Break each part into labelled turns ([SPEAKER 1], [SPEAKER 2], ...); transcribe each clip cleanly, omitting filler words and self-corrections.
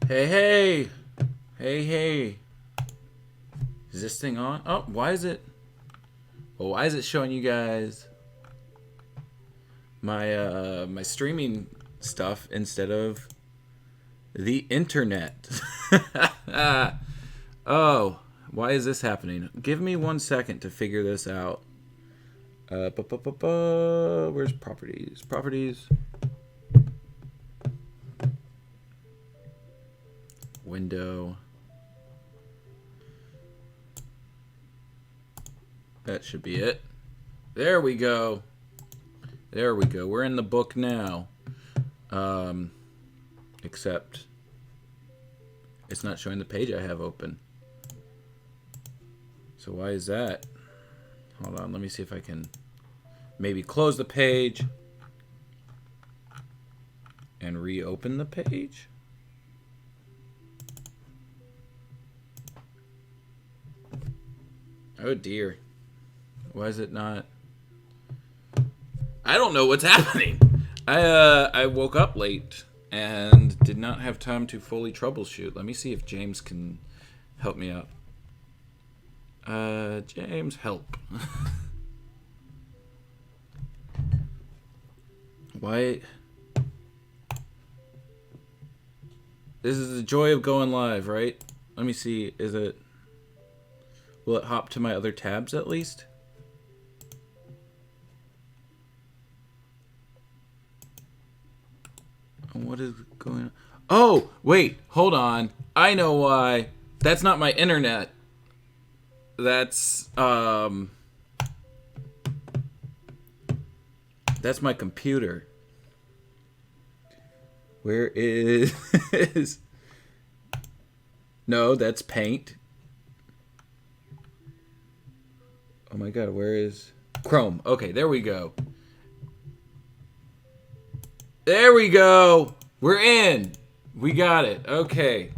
[SPEAKER 1] Hey, hey. Hey, hey. Is this thing on? Oh, why is it? Well, why is it showing you guys my streaming stuff instead of the internet? Oh, why is this happening? Give me 1 second to figure this out. Where's properties? Properties. Window. That should be it. There we go. There we go. We're in the book now. Except it's not showing the page I have open. So why is that? Hold on, let me see if I can maybe close the page and reopen the page. Oh dear. Why is it not? I don't know what's happening. I woke up late and did not have time to fully troubleshoot. Let me see if James can help me out. James, help. Why? This is the joy of going live, right? Let me see. Is it? Will it hop to my other tabs at least? What is going on? Oh, wait, hold on. I know why. That's not my internet. That's my computer. Where is No, that's Paint. Oh my god, where is Chrome? Okay, there we go. There we go. We're in. We got it. Okay.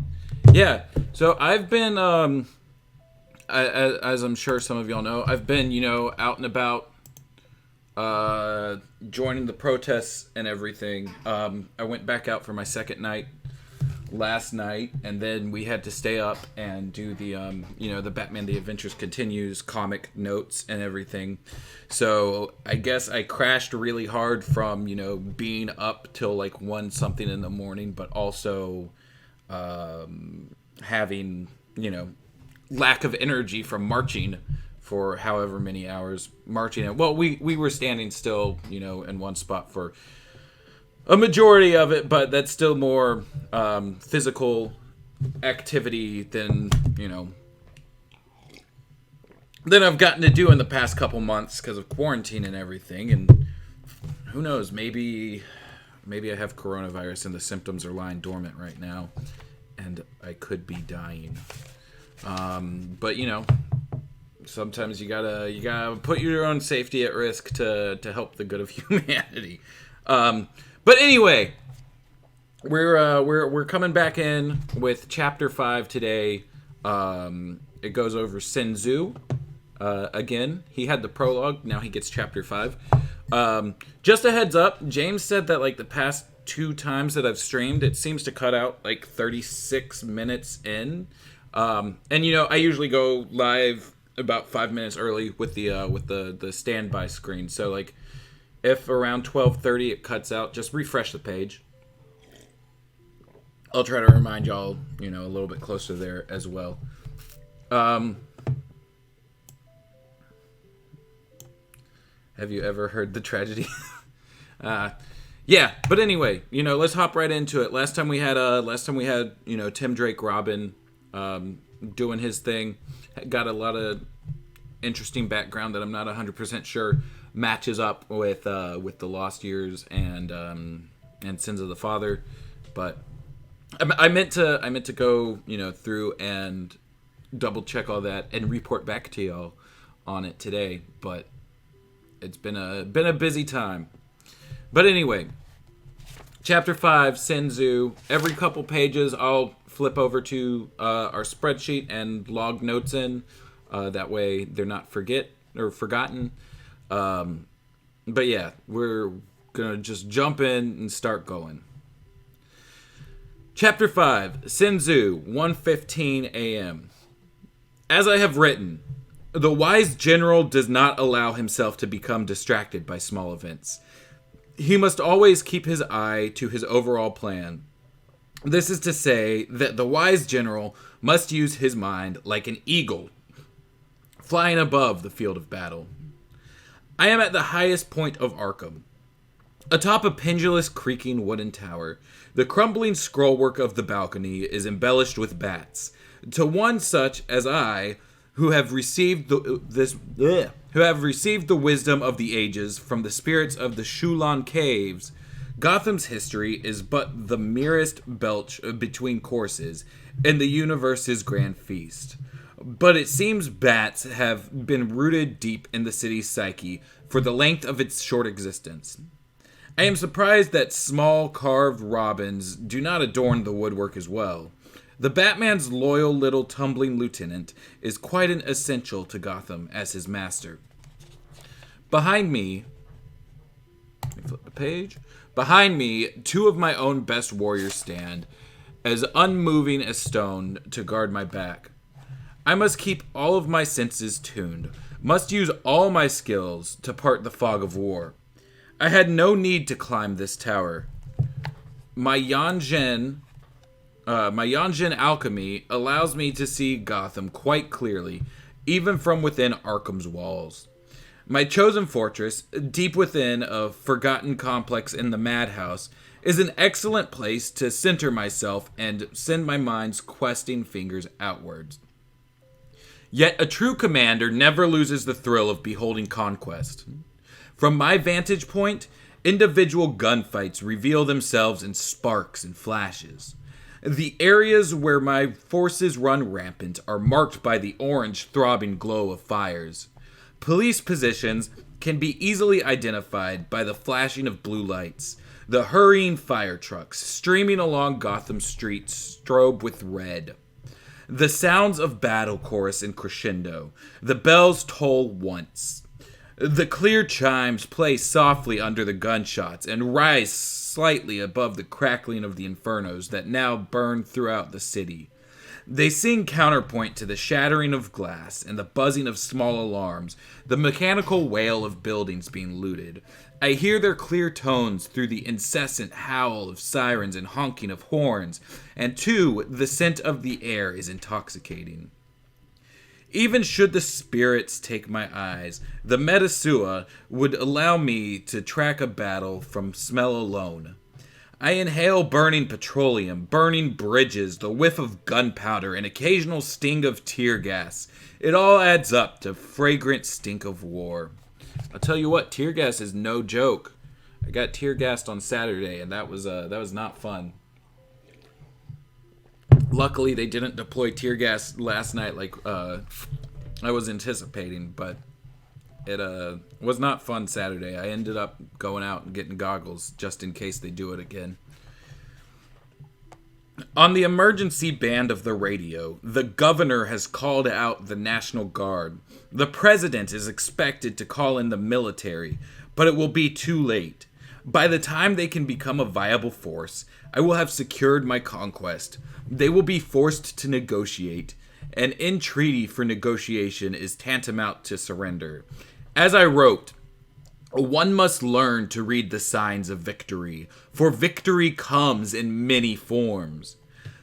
[SPEAKER 1] Yeah. So I've been, as I'm sure some of y'all know, I've been, out and about, joining the protests and everything. I went back out for my second night last night, and then we had to stay up and do the the Batman The Adventures Continues comic notes and everything. So I guess I crashed really hard from being up till like 1 something in the morning, but also having lack of energy from marching for however many hours marching. Well, we were standing still in one spot for a majority of it, but that's still more physical activity than than I've gotten to do in the past couple months because of quarantine and everything. And who knows, maybe I have coronavirus and the symptoms are lying dormant right now, and I could be dying. But sometimes you gotta put your own safety at risk to help the good of humanity. But anyway, we're coming back in with chapter 5 today. It goes over Sin Tzu. Again, he had the prologue. Now he gets chapter 5. Just a heads up, James said that like the past 2 times that I've streamed, it seems to cut out like 36 minutes in. And I usually go live about 5 minutes early with the standby screen. So like, if around 12:30 it cuts out, just refresh the page. I'll try to remind y'all, a little bit closer there as well. Have you ever heard the tragedy? Yeah, but anyway, let's hop right into it. Last time we had Tim Drake Robin doing his thing. Got a lot of interesting background that I'm not 100% sure matches up with the Lost Years and Sins of the Father, but I meant to go through and double check all that and report back to y'all on it today, but it's been a busy time. But anyway, chapter 5, Sin Tzu. Every couple pages I'll flip over to our spreadsheet and log notes in. That way they're not forgotten. But yeah, we're gonna just jump in and start going. Chapter 5, Sin Tzu, 1:15 a.m. As I have written, the wise general does not allow himself to become distracted by small events. He must always keep his eye to his overall plan. This is to say that the wise general must use his mind like an eagle, flying above the field of battle. I am at the highest point of Arkham. Atop a pendulous, creaking wooden tower, the crumbling scrollwork of the balcony is embellished with bats. To one such as I, who have received the wisdom of the ages from the spirits of the Shulan caves, Gotham's history is but the merest belch between courses in the universe's grand feast. But it seems bats have been rooted deep in the city's psyche for the length of its short existence. I am surprised that small carved robins do not adorn the woodwork as well. The Batman's loyal little tumbling lieutenant is quite an essential to Gotham as his master. Behind me, let me flip the page. Behind me, two of my own best warriors stand, as unmoving as stone to guard my back. I must keep all of my senses tuned, must use all my skills to part the fog of war. I had no need to climb this tower. My Yanjin alchemy allows me to see Gotham quite clearly, even from within Arkham's walls. My chosen fortress, deep within a forgotten complex in the madhouse, is an excellent place to center myself and send my mind's questing fingers outwards. Yet a true commander never loses the thrill of beholding conquest. From my vantage point, individual gunfights reveal themselves in sparks and flashes. The areas where my forces run rampant are marked by the orange throbbing glow of fires. Police positions can be easily identified by the flashing of blue lights, the hurrying fire trucks streaming along Gotham streets strobe with red. The sounds of battle chorus in crescendo, the bells toll once. The clear chimes play softly under the gunshots and rise slightly above the crackling of the infernos that now burn throughout the city. They sing counterpoint to the shattering of glass and the buzzing of small alarms, the mechanical wail of buildings being looted. I hear their clear tones through the incessant howl of sirens and honking of horns, and too, the scent of the air is intoxicating. Even should the spirits take my eyes, the Metasua would allow me to track a battle from smell alone. I inhale burning petroleum, burning bridges, the whiff of gunpowder, an occasional sting of tear gas. It all adds up to fragrant stink of war. I'll tell you what, tear gas is no joke. I got tear gassed on Saturday, and that was not fun. Luckily, they didn't deploy tear gas last night like I was anticipating, but it was not fun Saturday. I ended up going out and getting goggles just in case they do it again. On the emergency band of the radio, the governor has called out the National Guard. The president is expected to call in the military, but it will be too late. By the time they can become a viable force, I will have secured my conquest. They will be forced to negotiate. An entreaty for negotiation is tantamount to surrender. As I wrote, one must learn to read the signs of victory, for victory comes in many forms.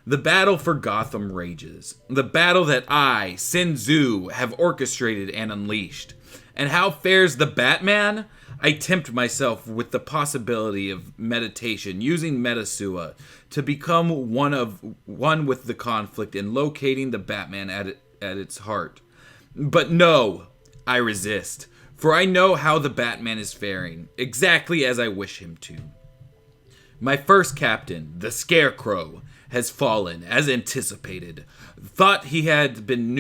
[SPEAKER 1] The battle for Gotham rages. The battle that I, Sin Tzu, have orchestrated and unleashed. And how fares the Batman? I tempt myself with the possibility of meditation, using Metasua to become one with the conflict and locating the Batman at its heart. But no, I resist, for I know how the Batman is faring, exactly as I wish him to. My first captain, the Scarecrow, has fallen, as anticipated. Thought he had been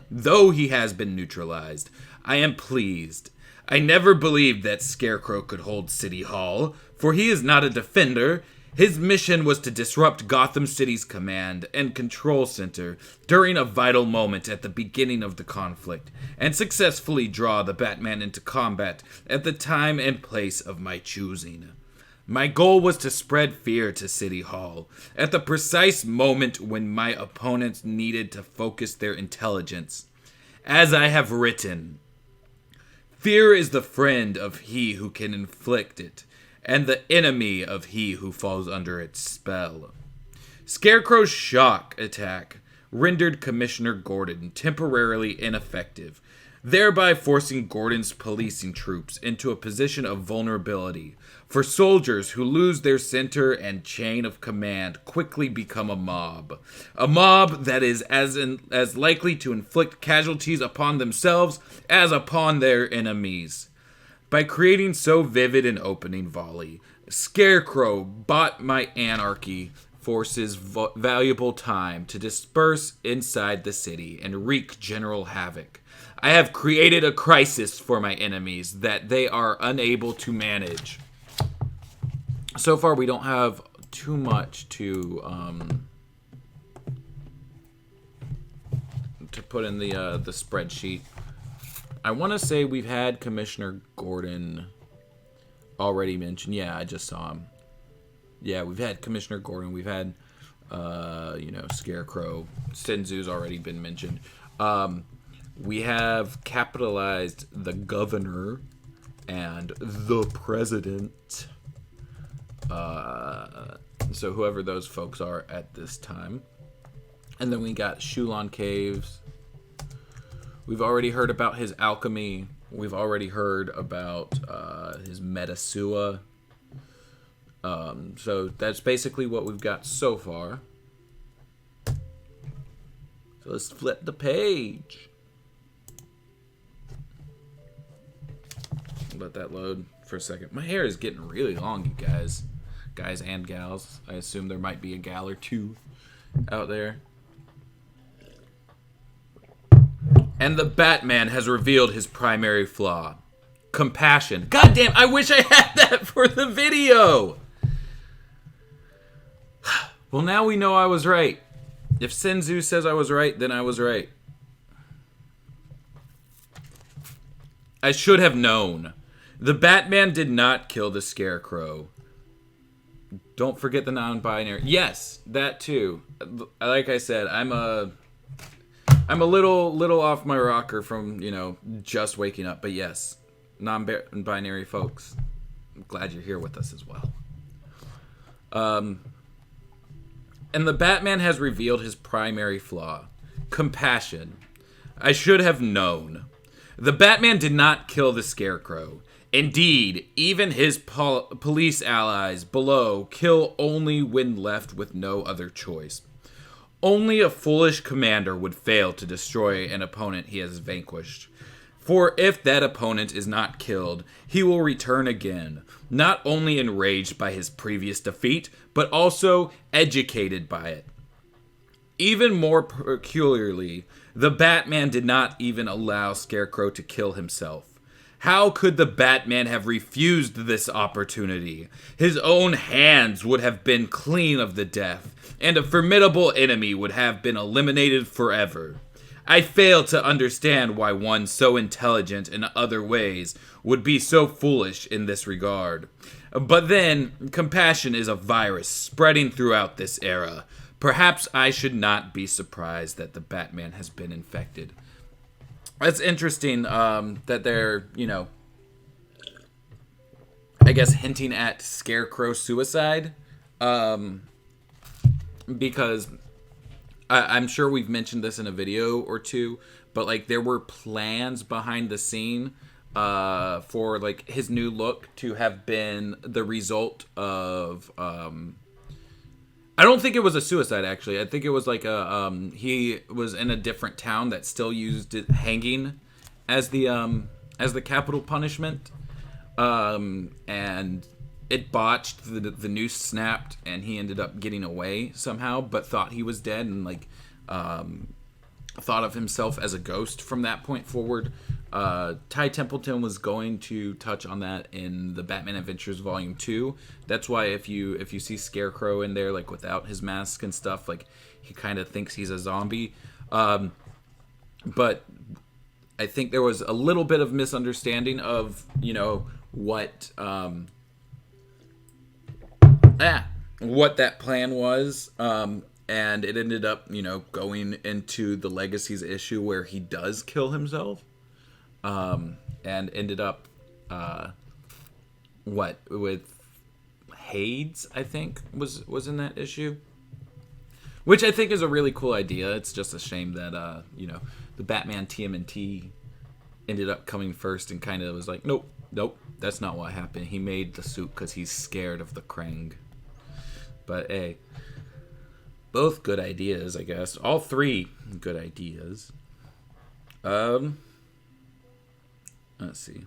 [SPEAKER 1] though he has been neutralized, I am pleased. I never believed that Scarecrow could hold City Hall, for he is not a defender. His mission was to disrupt Gotham City's command and control center during a vital moment at the beginning of the conflict, and successfully draw the Batman into combat at the time and place of my choosing. My goal was to spread fear to City Hall at the precise moment when my opponents needed to focus their intelligence. As I have written, fear is the friend of he who can inflict it, and the enemy of he who falls under its spell. Scarecrow's shock attack rendered Commissioner Gordon temporarily ineffective, thereby forcing Gordon's policing troops into a position of vulnerability. For soldiers who lose their center and chain of command quickly become a mob. A mob that is as likely to inflict casualties upon themselves as upon their enemies. By creating so vivid an opening volley, Scarecrow bought my anarchy forces valuable time to disperse inside the city and wreak general havoc. I have created a crisis for my enemies that they are unable to manage. So far, we don't have too much to put in the spreadsheet. I want to say we've had Commissioner Gordon already mentioned. Yeah, I just saw him. Yeah, we've had Commissioner Gordon. We've had, Scarecrow. Sin Tzu's already been mentioned. We have capitalized the governor and the president. So whoever those folks are at this time. And then we got Shulon Caves. We've already heard about his alchemy. We've already heard about his Metasua. So that's basically what we've got so far. So let's flip the page. Let that load for a second. My hair is getting really long, you guys. Guys and gals. I assume there might be a gal or two out there. And the Batman has revealed his primary flaw. Compassion. God damn, I wish I had that for the video! Well, now we know I was right. If Sin Tzu says I was right, then I was right. I should have known. The Batman did not kill the Scarecrow. Don't forget the non-binary. Yes, that too. Like I said, I'm a little off my rocker from, just waking up. But yes, non-binary folks, I'm glad you're here with us as well. And the Batman has revealed his primary flaw. Compassion. I should have known. The Batman did not kill the Scarecrow. Indeed, even his police allies below kill only when left with no other choice. Only a foolish commander would fail to destroy an opponent he has vanquished. For if that opponent is not killed, he will return again, not only enraged by his previous defeat, but also educated by it. Even more peculiarly, the Batman did not even allow Scarecrow to kill himself. How could the Batman have refused this opportunity? His own hands would have been clean of the death, and a formidable enemy would have been eliminated forever. I fail to understand why one so intelligent in other ways would be so foolish in this regard. But then, compassion is a virus spreading throughout this era. Perhaps I should not be surprised that the Batman has been infected. It's interesting that they're, I guess hinting at Scarecrow suicide. Because I'm sure we've mentioned this in a video or two, but there were plans behind the scene for his new look to have been the result of I don't think it was a suicide, actually. I think it was he was in a different town that still used hanging as the capital punishment, and it botched. The noose snapped, and he ended up getting away somehow, but thought he was dead, and thought of himself as a ghost from that point forward. Ty Templeton was going to touch on that in the Batman Adventures Volume 2. That's why if you see Scarecrow in there, without his mask and stuff, he kind of thinks he's a zombie. But I think there was a little bit of misunderstanding of, what what that plan was. And it ended up, going into the Legacies issue where he does kill himself. And ended up, with Hades, I think, was in that issue. Which I think is a really cool idea. It's just a shame that, the Batman TMNT ended up coming first and kind of was like, nope, that's not what happened. He made the suit because he's scared of the Krang. But, hey, both good ideas, I guess. All three good ideas. Let's see.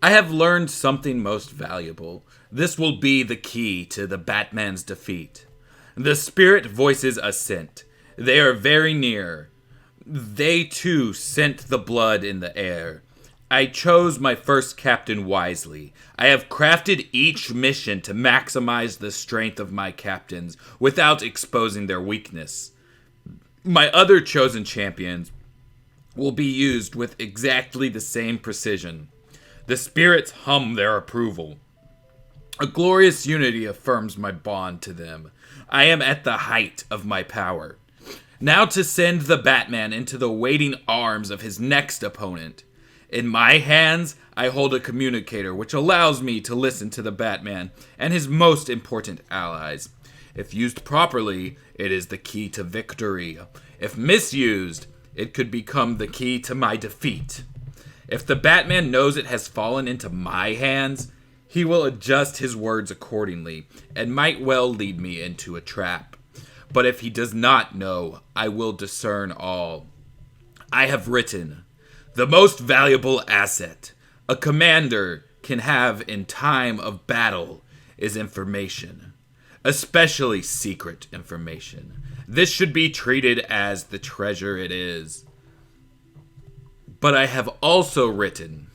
[SPEAKER 1] I have learned something most valuable. This will be the key to the Batman's defeat. The spirit voices assent. They are very near. They, too, scent the blood in the air. I chose my first captain wisely. I have crafted each mission to maximize the strength of my captains without exposing their weakness. My other chosen champions will be used with exactly the same precision. The spirits hum their approval. A glorious unity affirms my bond to them. I am at the height of my power. Now to send the Batman into the waiting arms of his next opponent. In my hands, I hold a communicator which allows me to listen to the Batman and his most important allies. If used properly, it is the key to victory. If misused, it could become the key to my defeat. If the Batman knows it has fallen into my hands, he will adjust his words accordingly and might well lead me into a trap. But if he does not know, I will discern all. I have written, the most valuable asset a commander can have in time of battle is information, especially secret information. This should be treated as the treasure it is. But I have also written,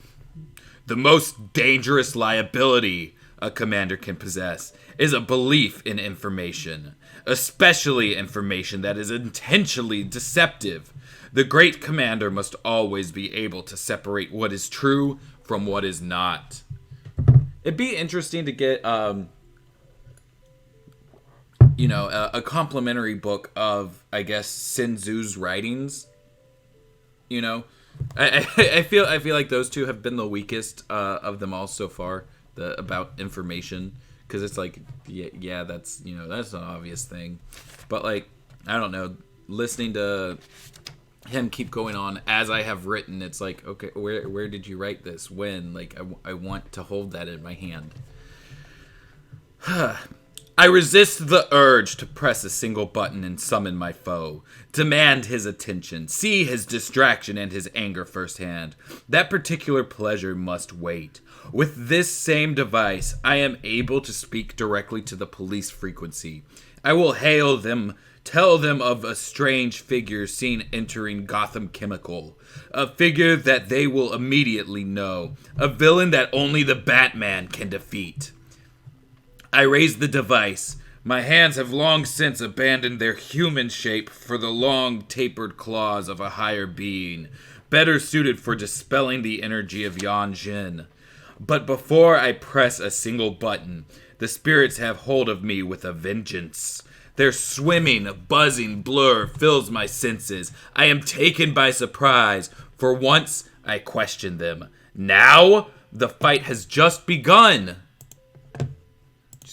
[SPEAKER 1] the most dangerous liability a commander can possess is a belief in information, especially information that is intentionally deceptive. The great commander must always be able to separate what is true from what is not. It'd be interesting to get, a complimentary book of, I guess, Sin Tzu's writings. I feel like those two have been the weakest of them all so far. About information, because it's like, yeah, that's that's an obvious thing, but like, I don't know, listening to him keep going on as I have written, it's like, okay, where did you write this? When? Like, I want to hold that in my hand. I resist the urge to press a single button and summon my foe. Demand his attention. See his distraction and his anger firsthand. That particular pleasure must wait. With this same device, I am able to speak directly to the police frequency. I will hail them, tell them of a strange figure seen entering Gotham Chemical. A figure that they will immediately know. A villain that only the Batman can defeat. I raise the device. My hands have long since abandoned their human shape for the long, tapered claws of a higher being, better suited for dispelling the energy of Yan Jin. But before I press a single button, the spirits have hold of me with a vengeance. Their swimming, buzzing blur fills my senses. I am taken by surprise. For once, I question them. Now, the fight has just begun.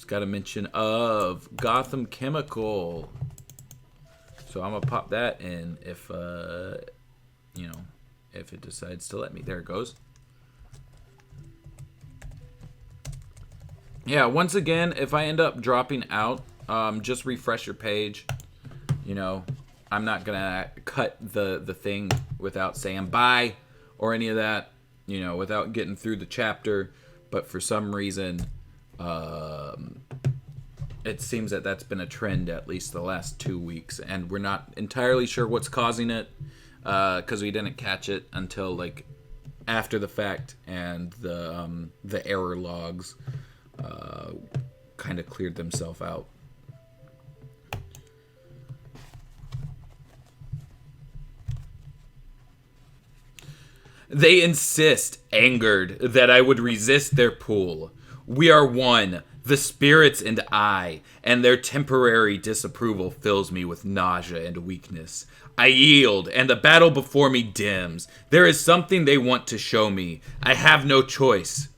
[SPEAKER 1] Got a mention of Gotham Chemical, so I'm gonna pop that in if if it decides to let me. There it goes. Yeah, once again, if I end up dropping out, just refresh your page. I'm not gonna cut the thing without saying bye or any of that, without getting through the chapter. But for some reason, it seems that that's been a trend at least the last 2 weeks, and we're not entirely sure what's causing it, because we didn't catch it until like after the fact, and the error logs kind of cleared themselves out. They insist, angered, that I would resist their pull. We are one. The spirits and I, and their temporary disapproval fills me with nausea and weakness. I yield, and the battle before me dims. There is something they want to show me. I have no choice.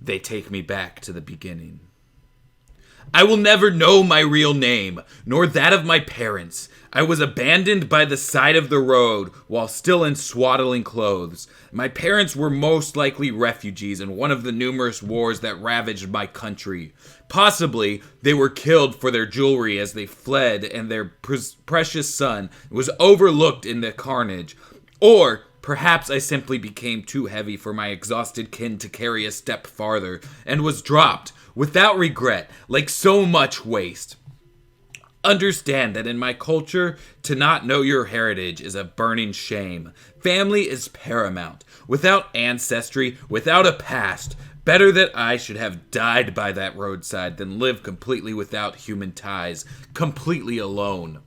[SPEAKER 1] They take me back to the beginning. I will never know my real name, nor that of my parents. I was abandoned by the side of the road while still in swaddling clothes. My parents were most likely refugees in one of the numerous wars that ravaged my country. Possibly, they were killed for their jewelry as they fled, and their precious son was overlooked in the carnage. Or perhaps I simply became too heavy for my exhausted kin to carry a step farther, and was dropped, without regret, like so much waste. Understand that in my culture, to not know your heritage is a burning shame. Family is paramount. Without ancestry, without a past, better that I should have died by that roadside than live completely without human ties, completely alone.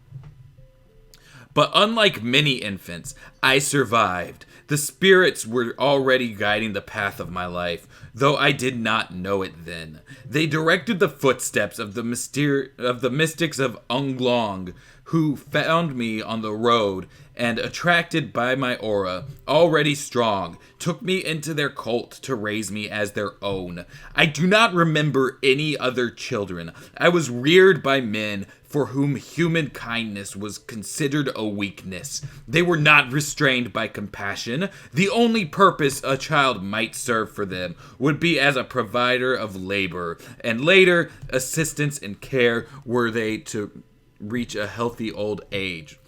[SPEAKER 1] But unlike many infants, I survived. The spirits were already guiding the path of my life, though I did not know it then. They directed the footsteps of the mystics of Ung Long, who found me on the road and, attracted by my aura, already strong, took me into their cult to raise me as their own. I do not remember any other children. I was reared by men for whom human kindness was considered a weakness. They were not restrained by compassion. The only purpose a child might serve for them would be as a provider of labor, and later, assistance and care were they to reach a healthy old age.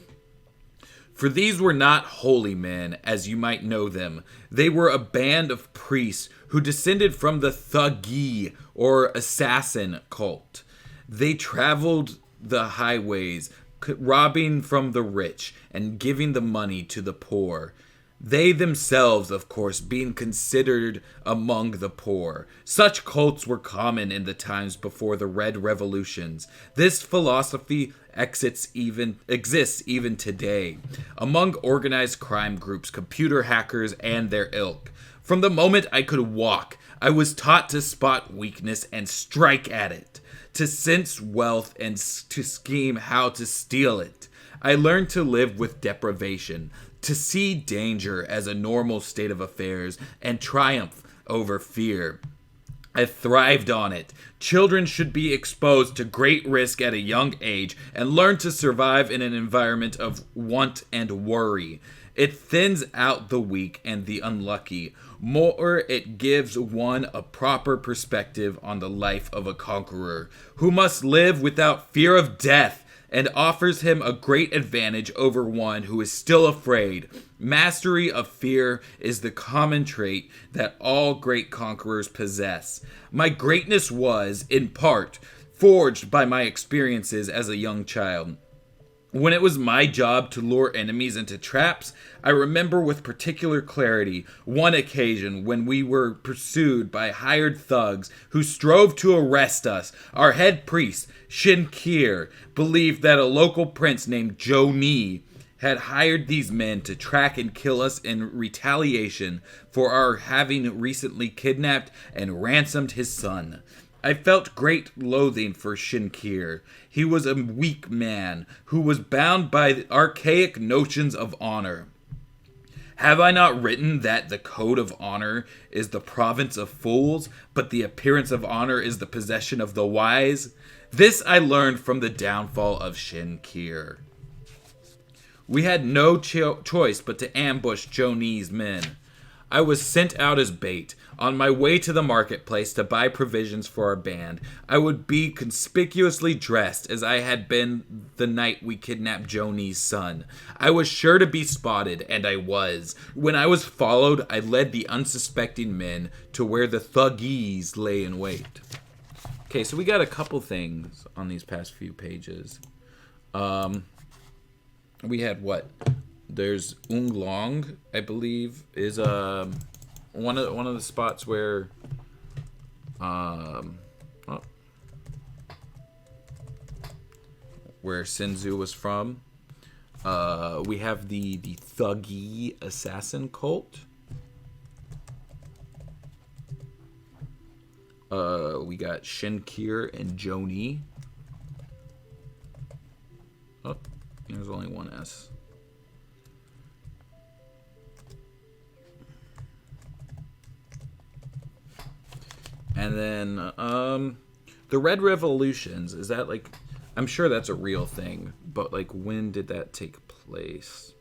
[SPEAKER 1] For these were not holy men, as you might know them. They were a band of priests who descended from the Thuggee, or assassin cult. They traveled the highways, robbing from the rich and giving the money to the poor. They themselves, of course, being considered among the poor. Such cults were common in the times before the Red Revolutions. This philosophy exists even today among organized crime groups, computer hackers, and their ilk. From the moment I could walk, I was taught to spot weakness and strike at it, to sense wealth and to scheme how to steal it. I learned to live with deprivation, to see danger as a normal state of affairs, and triumph over fear. I thrived on it. Children should be exposed to great risk at a young age and learn to survive in an environment of want and worry. It thins out the weak and the unlucky. More, it gives one a proper perspective on the life of a conqueror, who must live without fear of death, and offers him a great advantage over one who is still afraid. Mastery of fear is the common trait that all great conquerors possess. My greatness was, in part, forged by my experiences as a young child. When it was my job to lure enemies into traps, I remember with particular clarity one occasion when we were pursued by hired thugs who strove to arrest us. Our head priest, Shin Kier, believed that a local prince named Jo Ni had hired these men to track and kill us in retaliation for our having recently kidnapped and ransomed his son. I felt great loathing for Shinkir. He was a weak man who was bound by archaic notions of honor. Have I not written that the code of honor is the province of fools, but the appearance of honor is the possession of the wise? This I learned from the downfall of Shinkir. We had no choice but to ambush Joni's men. I was sent out as bait. On my way to the marketplace to buy provisions for our band, I would be conspicuously dressed as I had been the night we kidnapped Joni's son. I was sure to be spotted, and I was. When I was followed, I led the unsuspecting men to where the Thuggees lay in wait. Okay, so we got a couple things on these past few pages. We had what? There's Ung Long, I believe, is one of the spots where where Sin Tzu was from. We have the Thuggee assassin cult. We got Shinkir and Joni. Oh, there's only one S. And then the Red Revolutions, is that like, I'm sure that's a real thing, but like when did that take place?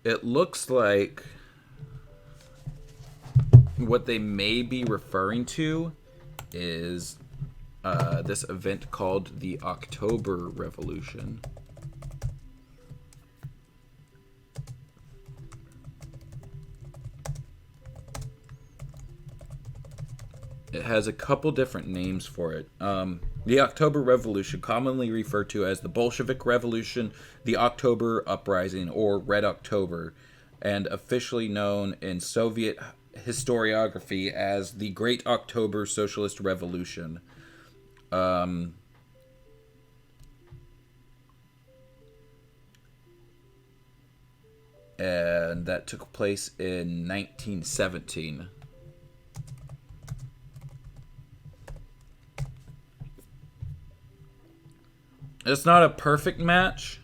[SPEAKER 1] It looks like what they may be referring to is this event called the October Revolution. It has a couple different names for it. The October Revolution, commonly referred to as the Bolshevik Revolution, the October Uprising, or Red October, and officially known in Soviet historiography as the Great October Socialist Revolution. And that took place in 1917. It's not a perfect match,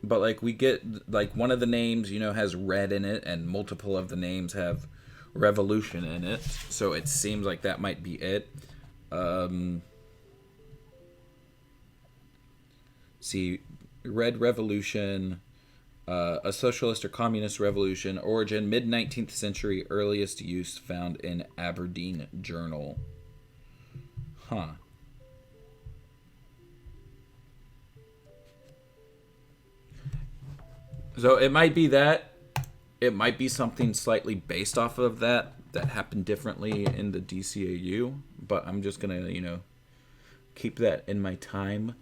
[SPEAKER 1] but like we get like one of the names, has red in it, and multiple of the names have revolution in it. So it seems like that might be it. See, Red Revolution, a socialist or communist revolution, origin mid-19th century, earliest use found in Aberdeen Journal. Huh. So it might be that. It might be something slightly based off of that happened differently in the DCAU. But I'm just going to, keep that in my time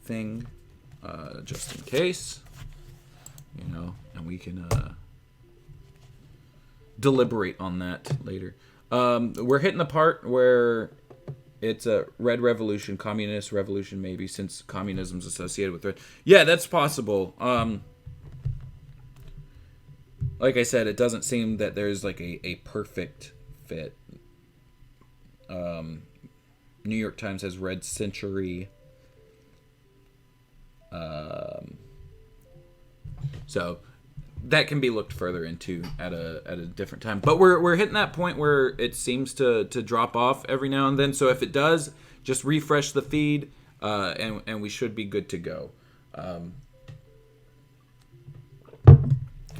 [SPEAKER 1] thing just in case. And we can deliberate on that later. We're hitting the part where it's a red revolution, communist revolution maybe, since communism's associated with red. Yeah, that's possible. Like I said, it doesn't seem that there's like a perfect fit. New York Times has Red Century. So that can be looked further into at a different time. But we're hitting that point where it seems to drop off every now and then. So if it does, just refresh the feed, and we should be good to go.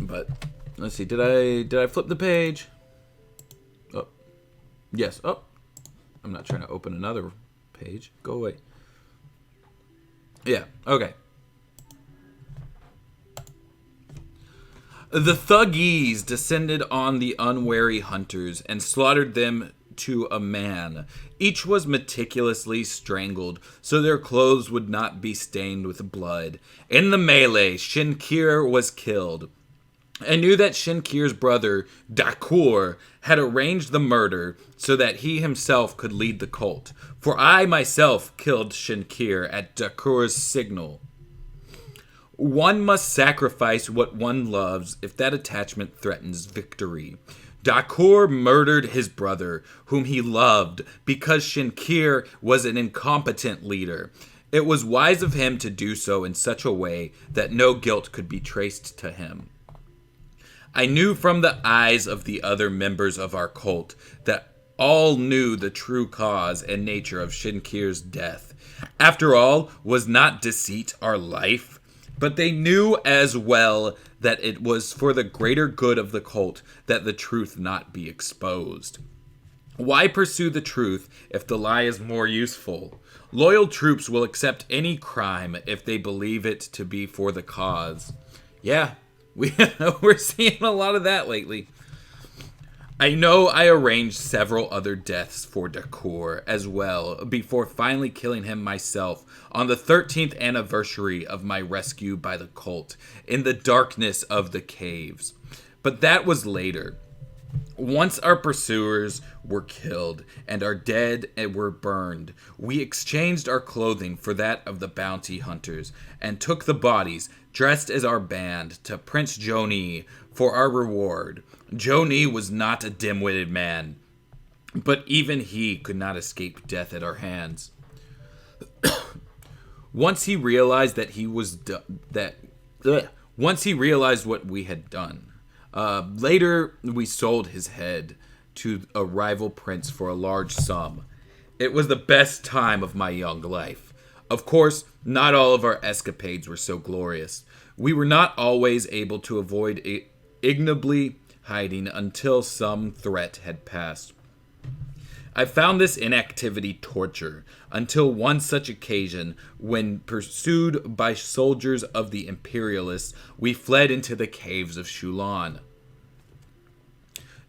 [SPEAKER 1] But let's see. Did I flip the page? Oh, yes. Oh, I'm not trying to open another page. Go away. Yeah. Okay. The Thuggees descended on the unwary hunters and slaughtered them to a man. Each was meticulously strangled so their clothes would not be stained with blood. In the melee, Shinkir was killed. I knew that Shinkir's brother, Dakur, had arranged the murder so that he himself could lead the cult. For I myself killed Shinkir at Dakur's signal. One must sacrifice what one loves if that attachment threatens victory. Dakur murdered his brother, whom he loved, because Shinkir was an incompetent leader. It was wise of him to do so in such a way that no guilt could be traced to him. I knew from the eyes of the other members of our cult that all knew the true cause and nature of Shinkir's death. After all, was not deceit our life? But they knew as well that it was for the greater good of the cult that the truth not be exposed. Why pursue the truth if the lie is more useful? Loyal troops will accept any crime if they believe it to be for the cause. Yeah, we're seeing a lot of that lately. I know I arranged several other deaths for Dakur as well before finally killing him myself on the 13th anniversary of my rescue by the cult in the darkness of the caves. But that was later. Once our pursuers were killed and our dead were burned, we exchanged our clothing for that of the bounty hunters and took the bodies, dressed as our band, to Prince Joni for our reward. Joni was not a dim-witted man, but even he could not escape death at our hands. Once he realized once he realized what we had done. Later, we sold his head to a rival prince for a large sum. It was the best time of my young life. Of course, not all of our escapades were so glorious. We were not always able to avoid ignobly hiding until some threat had passed. I found this inactivity torture until one such occasion when, pursued by soldiers of the Imperialists, we fled into the caves of Shulan.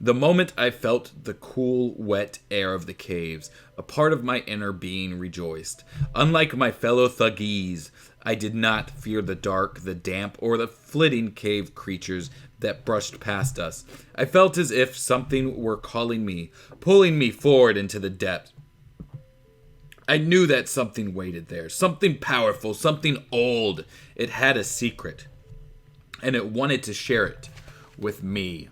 [SPEAKER 1] The moment I felt the cool, wet air of the caves, a part of my inner being rejoiced. Unlike my fellow Thuggese, I did not fear the dark, the damp, or the flitting cave creatures that brushed past us. I felt as if something were calling me, pulling me forward into the depths. I knew that something waited there, something powerful, something old. It had a secret, and it wanted to share it with me.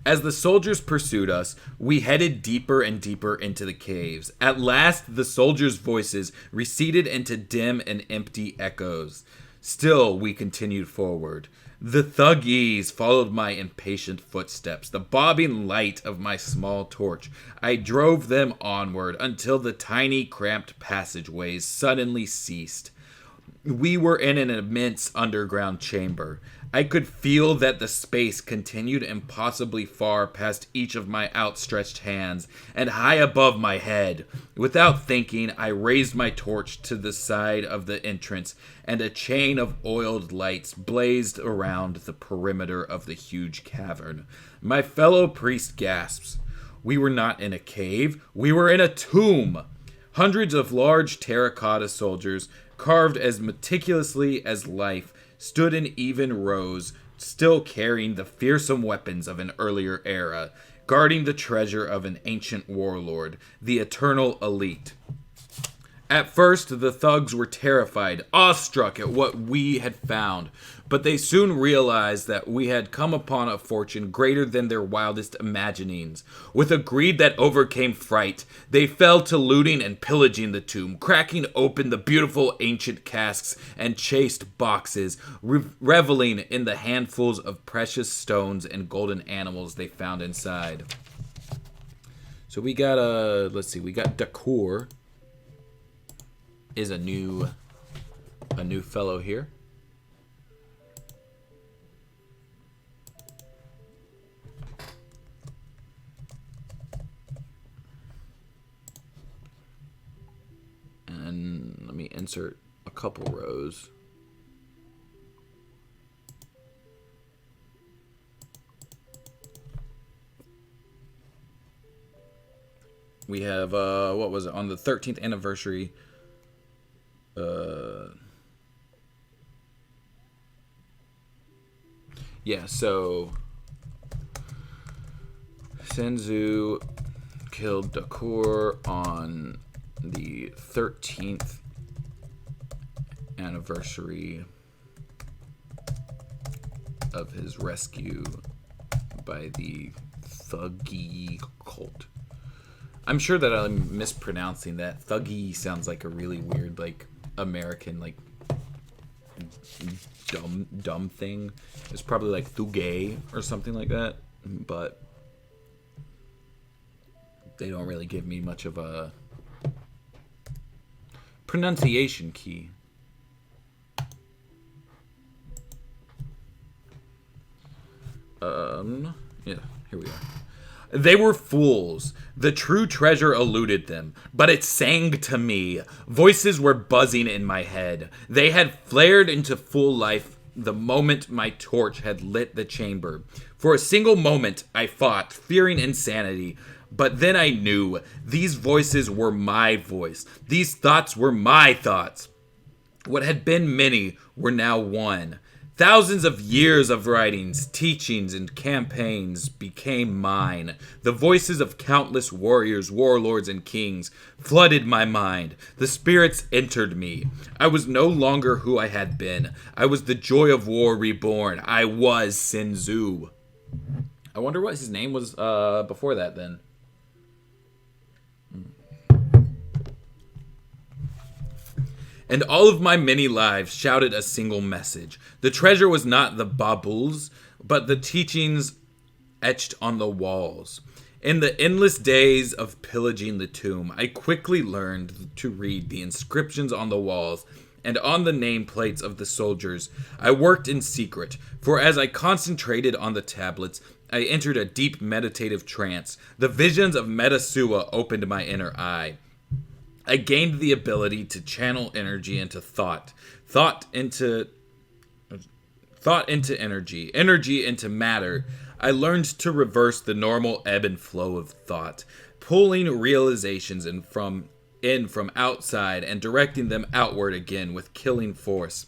[SPEAKER 1] As the soldiers pursued us, we headed deeper and deeper into the caves. At last, the soldiers' voices receded into dim and empty echoes. Still, we continued forward. The Thuggese followed my impatient footsteps, the bobbing light of my small torch. I drove them onward until the tiny, cramped passageways suddenly ceased. We were in an immense underground chamber. I could feel that the space continued impossibly far past each of my outstretched hands and high above my head. Without thinking, I raised my torch to the side of the entrance, and a chain of oiled lights blazed around the perimeter of the huge cavern. My fellow priest gasps. We were not in a cave. We were in a tomb. Hundreds of large terracotta soldiers, carved as meticulously as life, stood in even rows, still carrying the fearsome weapons of an earlier era, guarding the treasure of an ancient warlord, the eternal elite. At first, the thugs were terrified, awestruck at what we had found, but they soon realized that we had come upon a fortune greater than their wildest imaginings. With a greed that overcame fright, they fell to looting and pillaging the tomb, cracking open the beautiful ancient casks and chased boxes, reveling in the handfuls of precious stones and golden animals they found inside. So we got we got Dakur is a new fellow here. And let me insert a couple rows. We have what was it, on the 13th anniversary. So Sin Tzu killed Dakur on the 13th anniversary of his rescue by the Thuggee cult. I'm sure that I'm mispronouncing that. Thuggee sounds like a really weird, like, American, like, dumb thing. It's probably like Thugay or something like that, but they don't really give me much of a pronunciation key. Yeah, here we are. They were fools. The true treasure eluded them, but it sang to me. Voices were buzzing in my head. They had flared into full life the moment my torch had lit the chamber. For a single moment, I fought, fearing insanity. But then I knew these voices were my voice. These thoughts were my thoughts. What had been many were now one. Thousands of years of writings, teachings, and campaigns became mine. The voices of countless warriors, warlords, and kings flooded my mind. The spirits entered me. I was no longer who I had been. I was the joy of war reborn. I was Sin Tzu. I wonder what his name was before that then. And all of my many lives shouted a single message. The treasure was not the baubles, but the teachings etched on the walls. In the endless days of pillaging the tomb, I quickly learned to read the inscriptions on the walls and on the nameplates of the soldiers. I worked in secret, for as I concentrated on the tablets, I entered a deep meditative trance. The visions of Metasua opened my inner eye. I gained the ability to channel energy into thought into energy, energy into matter. I learned to reverse the normal ebb and flow of thought, pulling realizations in from outside and directing them outward again with killing force.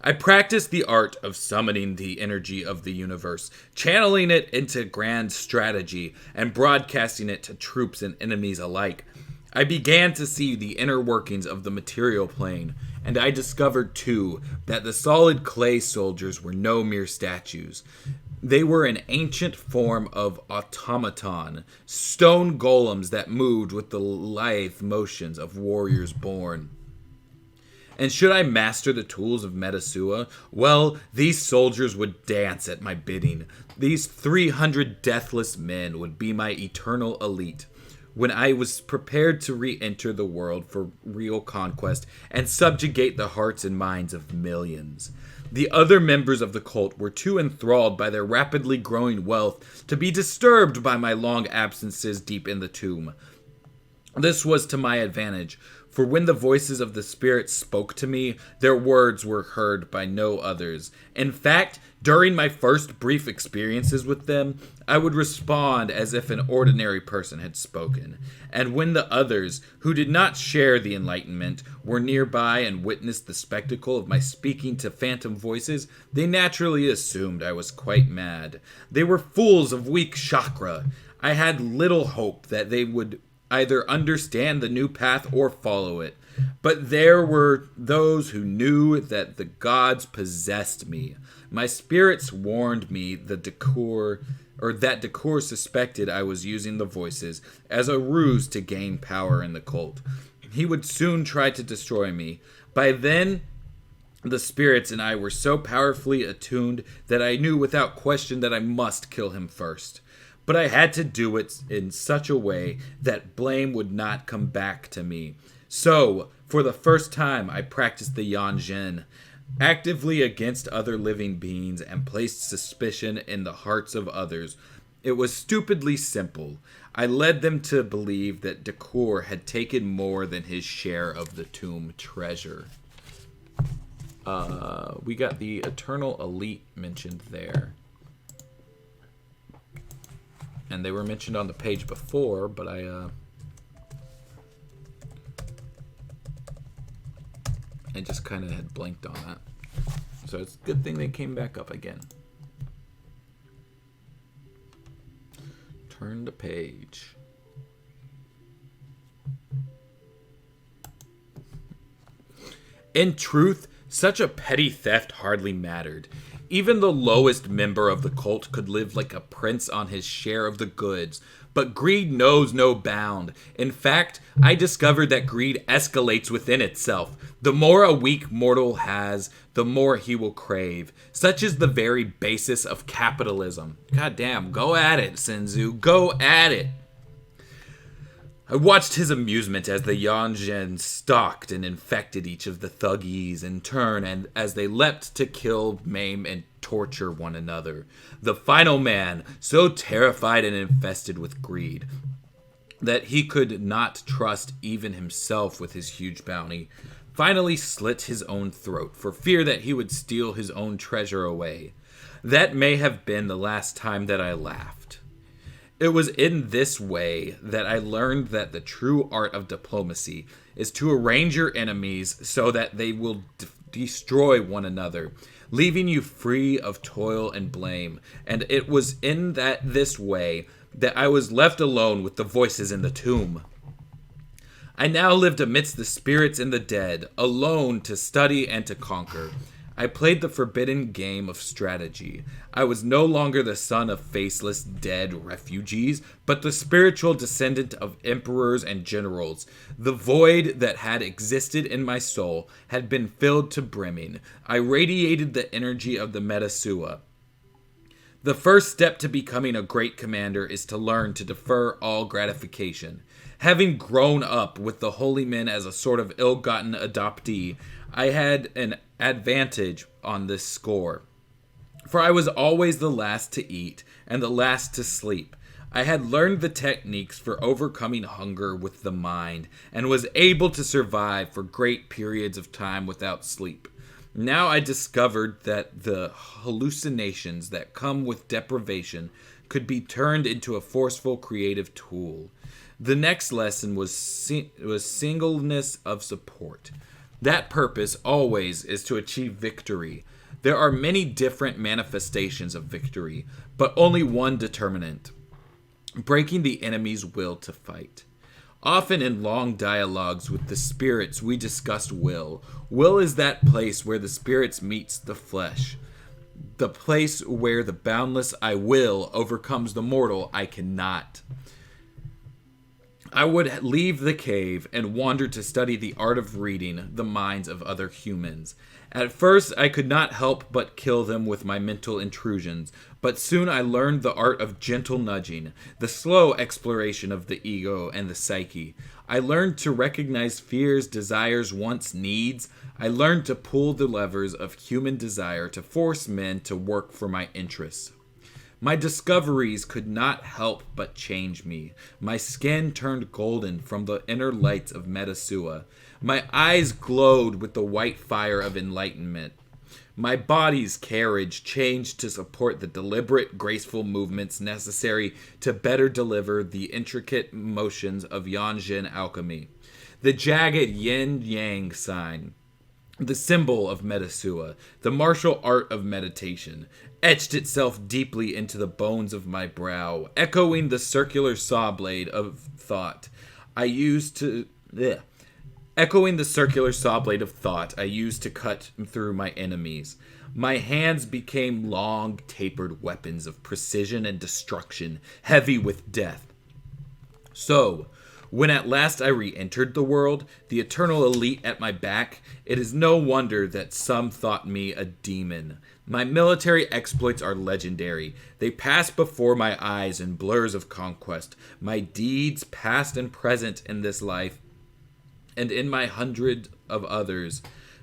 [SPEAKER 1] I practiced the art of summoning the energy of the universe, channeling it into grand strategy, and broadcasting it to troops and enemies alike. I began to see the inner workings of the material plane, and I discovered, too, that the solid clay soldiers were no mere statues. They were an ancient form of automaton, stone golems that moved with the lithe motions of warriors born. And should I master the tools of Metasua, well, these soldiers would dance at my bidding. These 300 deathless men would be my eternal elite. When I was prepared to re-enter the world for real conquest and subjugate the hearts and minds of millions. The other members of the cult were too enthralled by their rapidly growing wealth to be disturbed by my long absences deep in the tomb. This was to my advantage, for when the voices of the spirits spoke to me, their words were heard by no others. In fact, during my first brief experiences with them, I would respond as if an ordinary person had spoken. And when the others, who did not share the enlightenment, were nearby and witnessed the spectacle of my speaking to phantom voices, they naturally assumed I was quite mad. They were fools of weak chakra. I had little hope that they would either understand the new path or follow it. But there were those who knew that the gods possessed me. My spirits warned me that Decour suspected I was using the voices as a ruse to gain power in the cult. He would soon try to destroy me. By then, the spirits and I were so powerfully attuned that I knew without question that I must kill him first. But I had to do it in such a way that blame would not come back to me. So, for the first time, I practiced the Yanjin, actively against other living beings, and placed suspicion in the hearts of others. It was stupidly simple. I led them to believe that Decour had taken more than his share of the tomb treasure. We got the Eternal Elite mentioned there. And they were mentioned on the page before, but I just kind of had blanked on that. So it's a good thing they came back up again. Turn the page. In truth, such a petty theft hardly mattered. Even the lowest member of the cult could live like a prince on his share of the goods. But greed knows no bound. In fact, I discovered that greed escalates within itself. The more a weak mortal has, the more he will crave. Such is the very basis of capitalism. God damn, go at it, Sin Tzu. Go at it. I watched his amusement as the Yanjin stalked and infected each of the thuggies in turn, and as they leapt to kill, maim, and torture one another. The final man, so terrified and infested with greed that he could not trust even himself with his huge bounty, finally slit his own throat for fear that he would steal his own treasure away. That may have been the last time that I laughed. It was in this way that I learned that the true art of diplomacy is to arrange your enemies so that they will destroy one another, leaving you free of toil and blame. And it was in this way that I was left alone with the voices in the tomb. I now lived amidst the spirits and the dead, alone to study and to conquer. I played the forbidden game of strategy. I was no longer the son of faceless, dead refugees, but the spiritual descendant of emperors and generals. The void that had existed in my soul had been filled to brimming. I radiated the energy of the Metasua. The first step to becoming a great commander is to learn to defer all gratification. Having grown up with the holy men as a sort of ill-gotten adoptee, I had an advantage on this score. For I was always the last to eat and the last to sleep. I had learned the techniques for overcoming hunger with the mind and was able to survive for great periods of time without sleep. Now I discovered that the hallucinations that come with deprivation could be turned into a forceful creative tool. The next lesson was singleness of support. That purpose always is to achieve victory. There are many different manifestations of victory, but only one determinant: breaking the enemy's will to fight. Often in long dialogues with the spirits we discussed will. Will is that place where the spirits meets the flesh. The place where the boundless I will overcomes the mortal I cannot. I would leave the cave and wander to study the art of reading the minds of other humans. At first, I could not help but kill them with my mental intrusions, but soon I learned the art of gentle nudging, the slow exploration of the ego and the psyche. I learned to recognize fears, desires, wants, needs. I learned to pull the levers of human desire to force men to work for my interests. My discoveries could not help but change me. My skin turned golden from the inner lights of Metasua. My eyes glowed with the white fire of enlightenment. My body's carriage changed to support the deliberate, graceful movements necessary to better deliver the intricate motions of Yanjin alchemy. The jagged yin-yang sign, the symbol of Metasua, the martial art of meditation, etched itself deeply into the bones of my brow, echoing the circular saw blade of thought I used to cut through my enemies. My hands became long, tapered weapons of precision and destruction, heavy with death. So, when at last I re-entered the world, the eternal elite at my back, it is no wonder that some thought me a demon. My military exploits are legendary. They pass before my eyes in blurs of conquest. My deeds, past and present in this life, and in my hundred of others,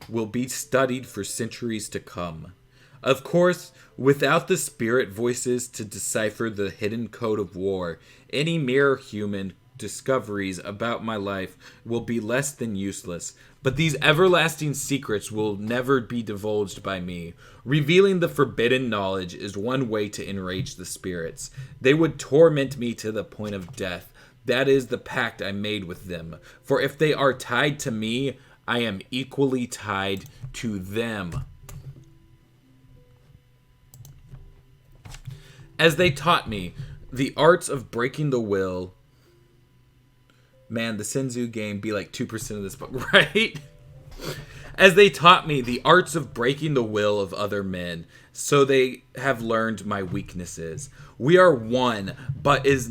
[SPEAKER 1] will be studied for centuries to come. Of course, without the spirit voices to decipher the hidden code of war, any mere human discoveries about my life will be less than useless, but these everlasting secrets will never be divulged by me. Revealing the forbidden knowledge is one way to enrage the spirits. They would torment me to the point of death. That is the pact I made with them. For if they are tied to me, I am equally tied to them. As they taught me the arts of breaking the will. Man, the Sin Tzu game be like 2% of this book, right? As they taught me the arts of breaking the will of other men, so they have learned my weaknesses. We are one, but is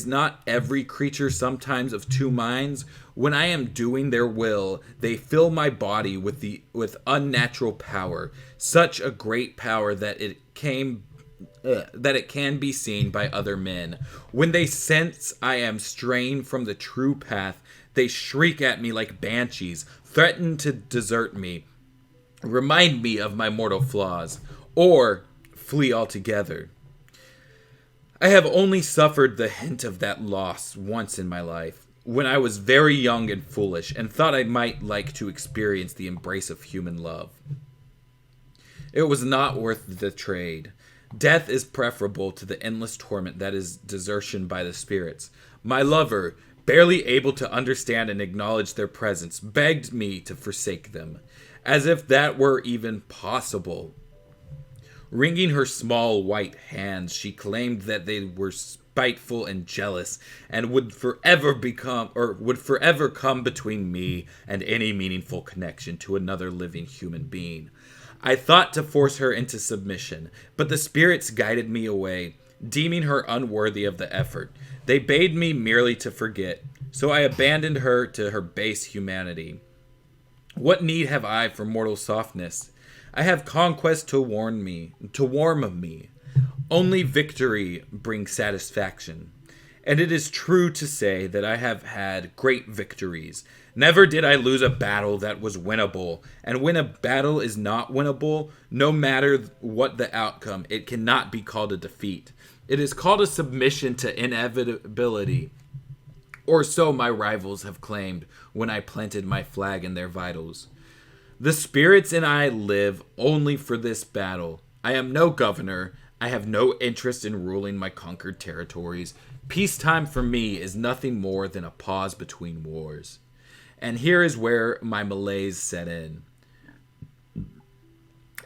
[SPEAKER 1] not every creature sometimes of two minds? When I am doing their will, they fill my body with unnatural power, such a great power that it can be seen by other men. When they sense I am straying from the true path, they shriek at me like banshees, threaten to desert me, remind me of my mortal flaws, or flee altogether. I have only suffered the hint of that loss once in my life. when I was very young and foolish and thought I might like to experience the embrace of human love. It was not worth the trade. Death is preferable to the endless torment that is desertion by the spirits. My lover, barely able to understand and acknowledge their presence, begged me to forsake them, as if that were even possible. Wringing her small white hands, she claimed that they were spiteful and jealous, and would forever come between me and any meaningful connection to another living human being. I thought to force her into submission, but the spirits guided me away, deeming her unworthy of the effort. They bade me merely to forget, so I abandoned her to her base humanity. What need have I for mortal softness? I have conquest to warm me. Only victory brings satisfaction. And it is true to say that I have had great victories. Never did I lose a battle that was winnable. And when a battle is not winnable, no matter what the outcome, it cannot be called a defeat. It is called a submission to inevitability. Or so my rivals have claimed when I planted my flag in their vitals. The spirits and I live only for this battle. I am no governor. I have no interest in ruling my conquered territories. Peacetime for me is nothing more than a pause between wars. And here is where my malaise set in.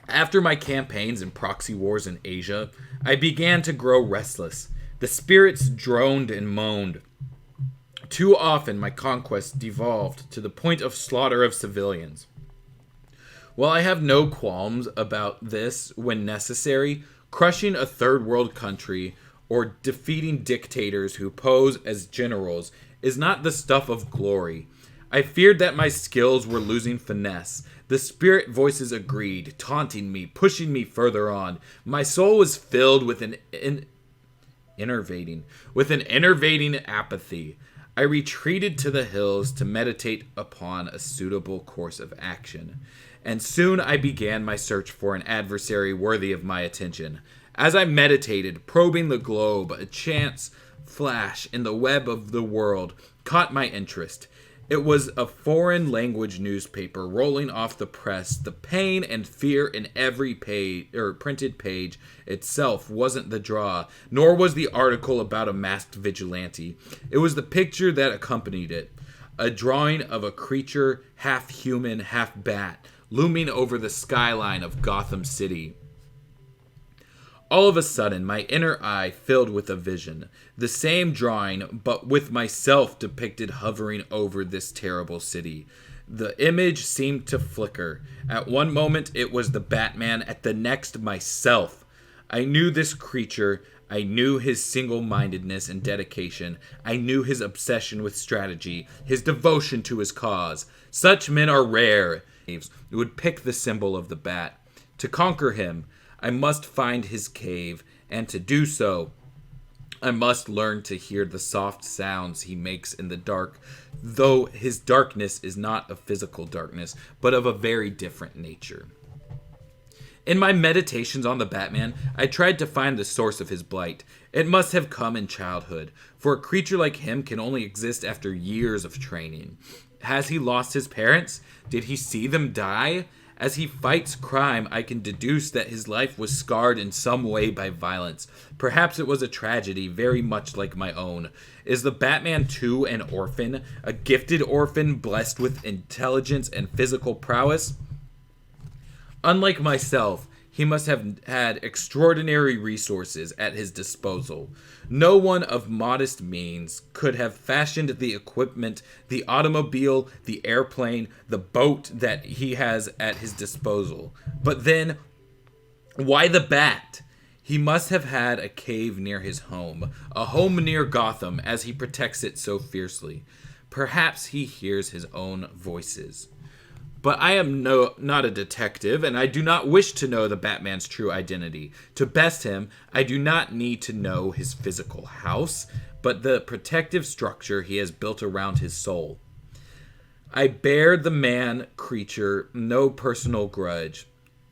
[SPEAKER 1] After my campaigns and proxy wars in Asia, I began to grow restless. The spirits droned and moaned. Too often my conquests devolved to the point of slaughter of civilians. While I have no qualms about this when necessary, crushing a third world country or defeating dictators who pose as generals is not the stuff of glory. I feared that my skills were losing finesse. The spirit voices agreed, taunting me, pushing me further on. My soul was filled with an enervating apathy. I retreated to the hills to meditate upon a suitable course of action. And soon I began my search for an adversary worthy of my attention. As I meditated, probing the globe, a chance flash in the web of the world caught my interest. It was a foreign language newspaper rolling off the press. The pain and fear in every printed page itself wasn't the draw, nor was the article about a masked vigilante. It was the picture that accompanied it. A drawing of a creature, half human, half bat, looming over the skyline of Gotham City. All of a sudden, my inner eye filled with a vision. The same drawing, but with myself depicted hovering over this terrible city. The image seemed to flicker. At one moment, it was the Batman. At the next, myself. I knew this creature. I knew his single-mindedness and dedication. I knew his obsession with strategy, his devotion to his cause. Such men are rare. It would pick the symbol of the bat. To conquer him, I must find his cave, and to do so, I must learn to hear the soft sounds he makes in the dark, though his darkness is not a physical darkness, but of a very different nature. In my meditations on the Batman, I tried to find the source of his blight. It must have come in childhood, for a creature like him can only exist after years of training. Has he lost his parents? Did he see them die? As he fights crime, I can deduce that his life was scarred in some way by violence. Perhaps it was a tragedy very much like my own. Is the Batman too an orphan? A gifted orphan blessed with intelligence and physical prowess? Unlike myself, he must have had extraordinary resources at his disposal. No one of modest means could have fashioned the equipment, the automobile, the airplane, the boat that he has at his disposal. But then, why the bat? He must have had a cave near his home, a home near Gotham, as he protects it so fiercely. Perhaps he hears his own voices. But I am not a detective, and I do not wish to know the Batman's true identity. To best him, I do not need to know his physical house, but the protective structure he has built around his soul. I bear the man-creature no personal grudge.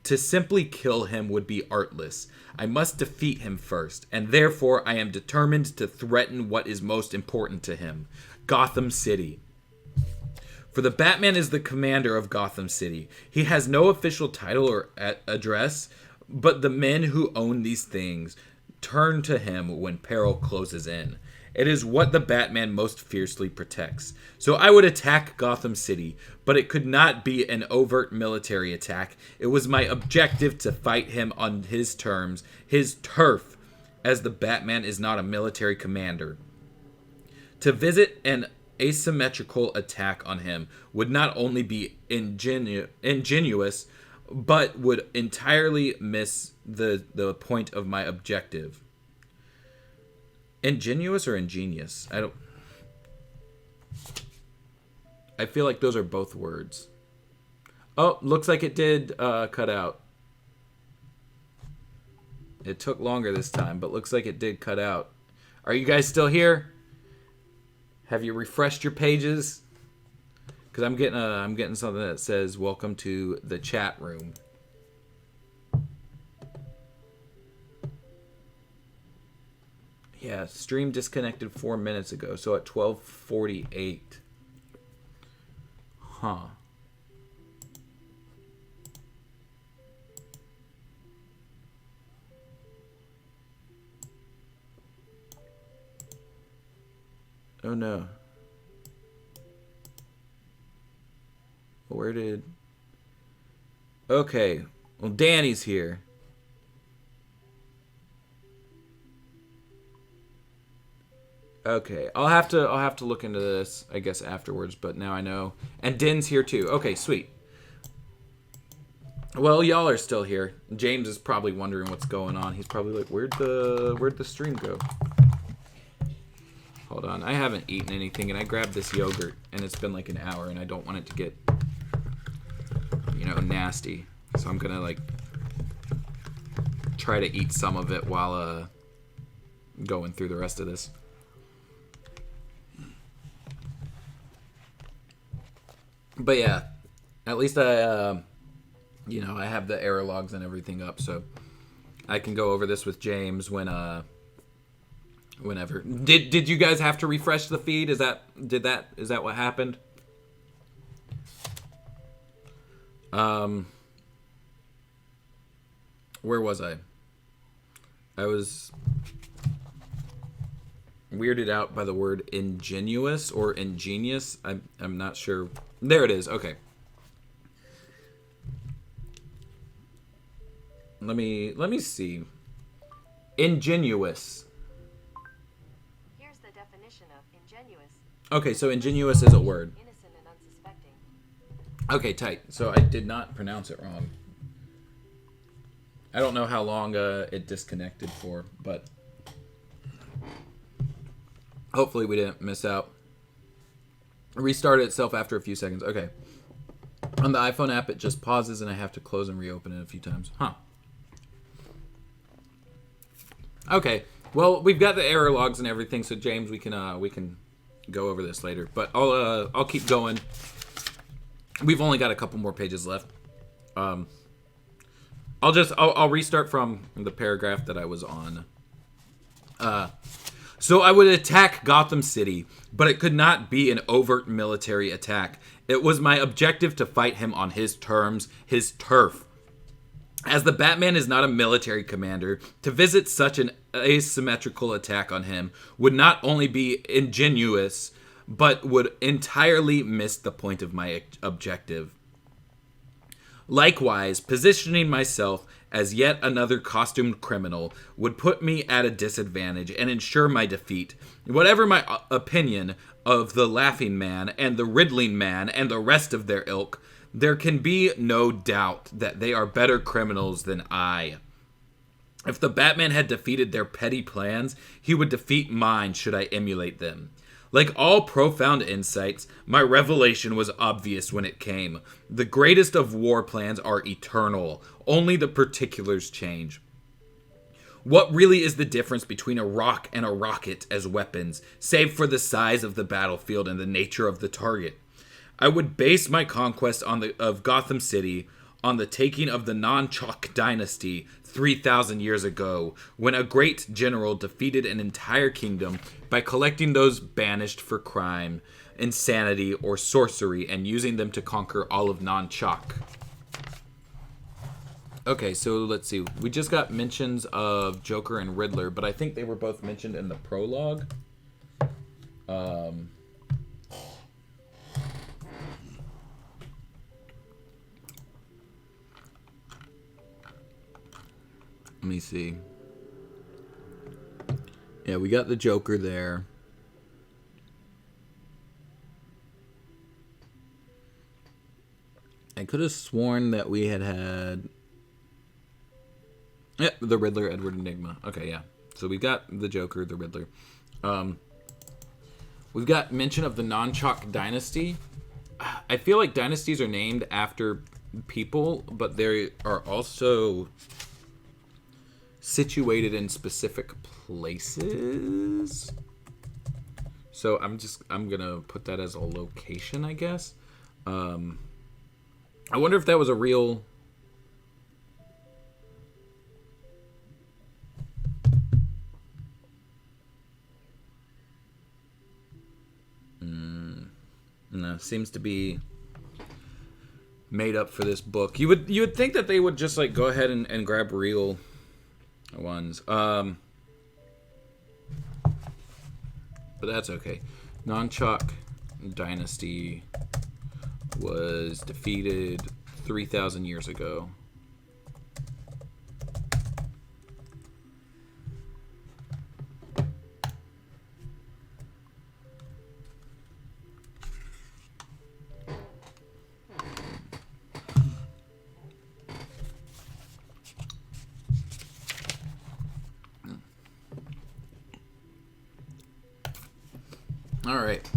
[SPEAKER 1] To simply kill him would be artless. I must defeat him first, and therefore I am determined to threaten what is most important to him. Gotham City. For the Batman is the commander of Gotham City. He has no official title or address, but the men who own these things turn to him when peril closes in. It is what the Batman most fiercely protects. So I would attack Gotham City, but it could not be an overt military attack. It was my objective to fight him on his terms, his turf, as the Batman is not a military commander. To visit an asymmetrical attack on him would not only be ingenuous, but would entirely miss the point of my objective. Ingenuous or ingenious? I feel like those are both words. Oh, looks like it did cut out. It took longer this time, but looks like it did cut out. Are you guys still here? Have you refreshed your pages? Because I'm getting something that says "Welcome to the chat room." Yeah, stream disconnected 4 minutes ago, so at 12:48. Huh. Oh no. Where did... Okay. Well, Danny's here. Okay. I'll have to look into this, I guess, afterwards, but now I know. And Din's here too. Okay, sweet. Well, y'all are still here. James is probably wondering what's going on. He's probably like, where'd the stream go? Hold on, I haven't eaten anything, and I grabbed this yogurt, and it's been like an hour, and I don't want it to get, nasty. So I'm gonna, try to eat some of it while, going through the rest of this. But yeah, at least I have the error logs and everything up, so I can go over this with James whenever. Did you guys have to refresh the feed? Is that what happened? Where was I? I was weirded out by the word ingenuous or ingenious. I'm not sure. There it is. Okay. Let me see. Ingenuous.
[SPEAKER 2] Here's the definition of ingenuous.
[SPEAKER 1] Okay, so ingenuous is a word.
[SPEAKER 2] Innocent and unsuspecting.
[SPEAKER 1] Okay, tight. So I did not pronounce it wrong. I don't know how long it disconnected for, but hopefully we didn't miss out. Restarted itself after a few seconds. Okay. On the iPhone app, it just pauses and I have to close and reopen it a few times. Huh. Okay. Well, we've got the error logs and everything, so James, we can go over this later. But I'll keep going. We've only got a couple more pages left. I'll restart from the paragraph that I was on. So I would attack Gotham City, but it could not be an overt military attack. It was my objective to fight him on his terms, his turf. As the Batman is not a military commander, to visit such an asymmetrical attack on him would not only be ingenuous, but would entirely miss the point of my objective. Likewise, positioning myself as yet another costumed criminal would put me at a disadvantage and ensure my defeat. Whatever my opinion of the Laughing Man and the Riddling Man and the rest of their ilk, there can be no doubt that they are better criminals than I. If the Batman had defeated their petty plans, he would defeat mine should I emulate them. Like all profound insights, my revelation was obvious when it came. The greatest of war plans are eternal. Only the particulars change. What really is the difference between a rock and a rocket as weapons, save for the size of the battlefield and the nature of the target? I would base my conquest of Gotham City on the taking of the Nonchak dynasty 3,000 years ago, when a great general defeated an entire kingdom by collecting those banished for crime, insanity, or sorcery and using them to conquer all of Nonchak. Okay, so let's see. We just got mentions of Joker and Riddler, but I think they were both mentioned in the prologue. Let me see. Yeah, we got the Joker there. I could have sworn that we had... Yeah, the Riddler, Edward Enigma. Okay, yeah. So we've got the Joker, the Riddler. We've got mention of the Nonchak dynasty. I feel like dynasties are named after people, but they are also situated in specific places. So I'm gonna put that as a location, I guess. I wonder if that was a real... No, seems to be made up for this book. You would think that they would just like go ahead and grab real ones. But that's okay. Nonchak dynasty was defeated 3,000 years ago. All right.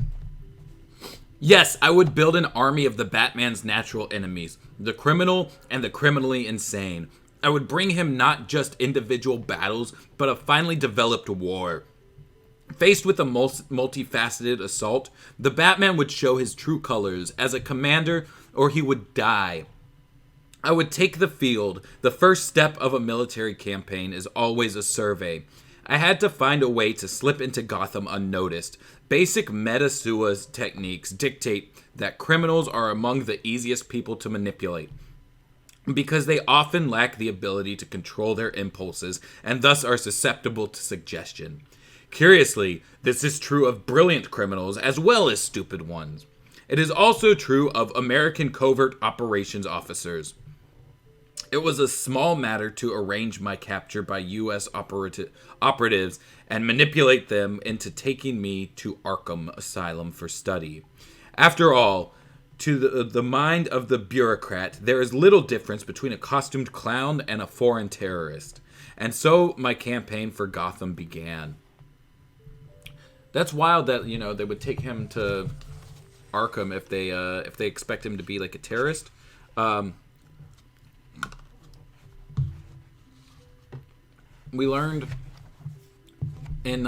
[SPEAKER 1] Yes, I would build an army of the Batman's natural enemies, the criminal and the criminally insane. I would bring him not just individual battles, but a finely developed war. Faced with a multifaceted assault, the Batman would show his true colors as a commander, or he would die. I would take the field. The first step of a military campaign is always a survey. I had to find a way to slip into Gotham unnoticed. Basic meta-sua techniques dictate that criminals are among the easiest people to manipulate, because they often lack the ability to control their impulses and thus are susceptible to suggestion. Curiously, this is true of brilliant criminals as well as stupid ones. It is also true of American covert operations officers. It was a small matter to arrange my capture by U.S. operatives and manipulate them into taking me to Arkham Asylum for study. After all, to the mind of the bureaucrat, there is little difference between a costumed clown and a foreign terrorist. And so my campaign for Gotham began. That's wild that, you know, they would take him to Arkham if they expect him to be like a terrorist. We learned in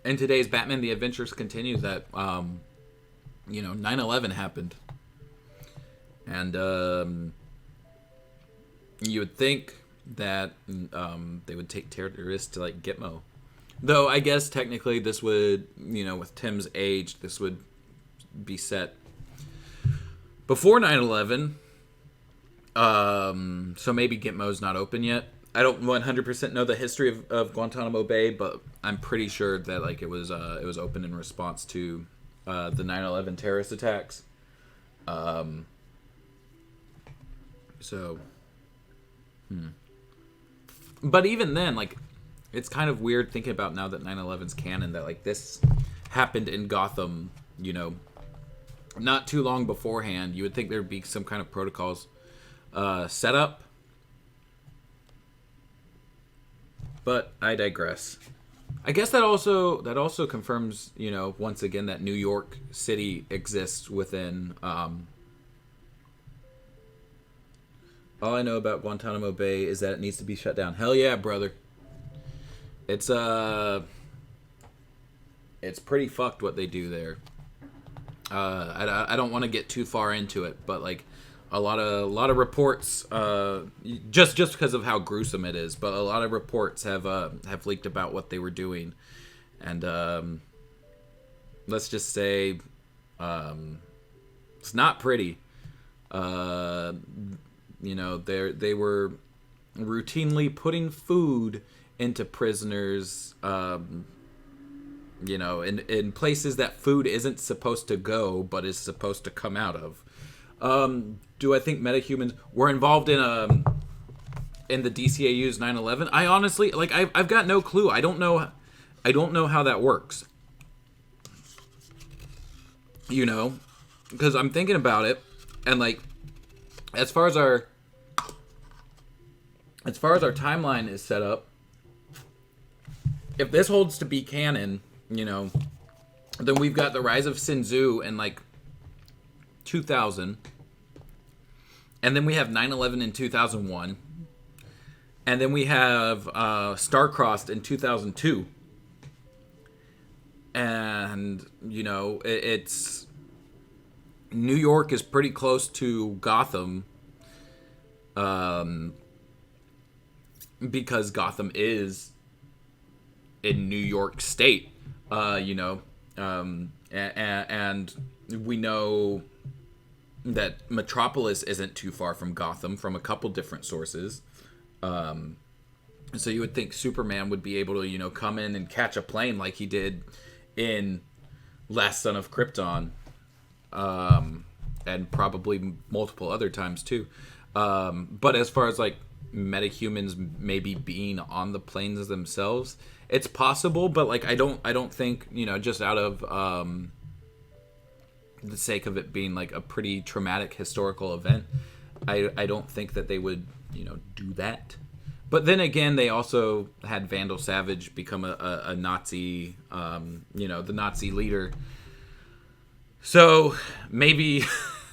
[SPEAKER 1] today's Batman: The Adventures Continue that 9/11 happened, and you would think that they would take terrorists to like Gitmo, though I guess technically this would, with Timm's age, this would be set before 9/11. So maybe Gitmo's not open yet. I don't 100% know the history of Guantanamo Bay, but I'm pretty sure that like it was open in response to the 9/11 terrorist attacks. But even then, like, it's kind of weird thinking about now that 9/11's canon, that like this happened in Gotham, not too long beforehand. You would think there'd be some kind of protocols set up. But I digress. I guess that also confirms, once again, that New York City exists within. All I know about Guantanamo Bay is that it needs to be shut down. Hell yeah, brother. It's pretty fucked what they do there. I don't want to get too far into it, but like a lot of reports, just because of how gruesome it is, but a lot of reports have leaked about what they were doing, and let's just say it's not pretty. They were routinely putting food into prisoners, in places that food isn't supposed to go, but is supposed to come out of. Do I think metahumans were involved in the DCAU's 9/11? I honestly, I've got no clue. I don't know how that works. Because I'm thinking about it, and as far as our timeline is set up, if this holds to be canon, then we've got the rise of Sin Tzu in 2000, and then we have 9/11 in 2001, and then we have Star-Crossed in 2002, and it's New York is pretty close to Gotham, because Gotham is in New York State, and we know that Metropolis isn't too far from Gotham from a couple different sources. So you would think Superman would be able to, come in and catch a plane like he did in Last Son of Krypton, and probably multiple other times too. But as far as metahumans maybe being on the planes themselves, it's possible, but I don't think, just out of the sake of it being a pretty traumatic historical event, I don't think that they would do that. But then again, they also had Vandal Savage become a Nazi, the Nazi leader. So maybe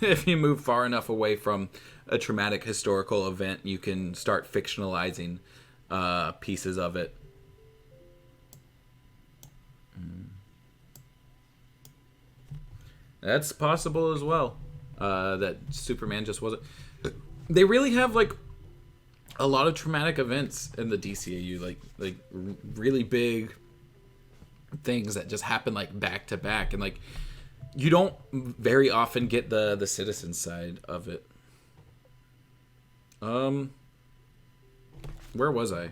[SPEAKER 1] if you move far enough away from a traumatic historical event, you can start fictionalizing pieces of it. That's possible as well. That Superman just wasn't. They really have a lot of traumatic events in the DCAU, really big things that just happen back to back, and you don't very often get the citizen side of it. Where was I?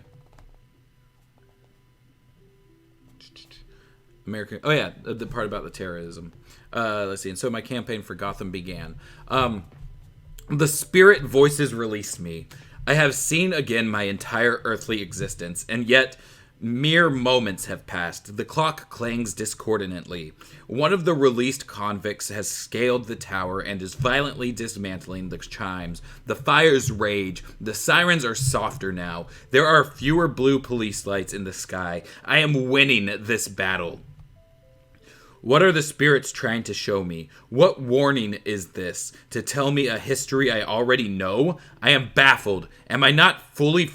[SPEAKER 1] American. Oh yeah, the part about the terrorism. Let's see. And so my campaign for Gotham began. The spirit voices released me. I have seen again my entire earthly existence, and yet mere moments have passed. The clock clangs discordantly. One of the released convicts has scaled the tower and is violently dismantling the chimes. The fires rage. The sirens are softer now. There are fewer blue police lights in the sky. I am winning this battle. What are the spirits trying to show me? What warning is this? To tell me a history I already know? I am baffled. Am I not fully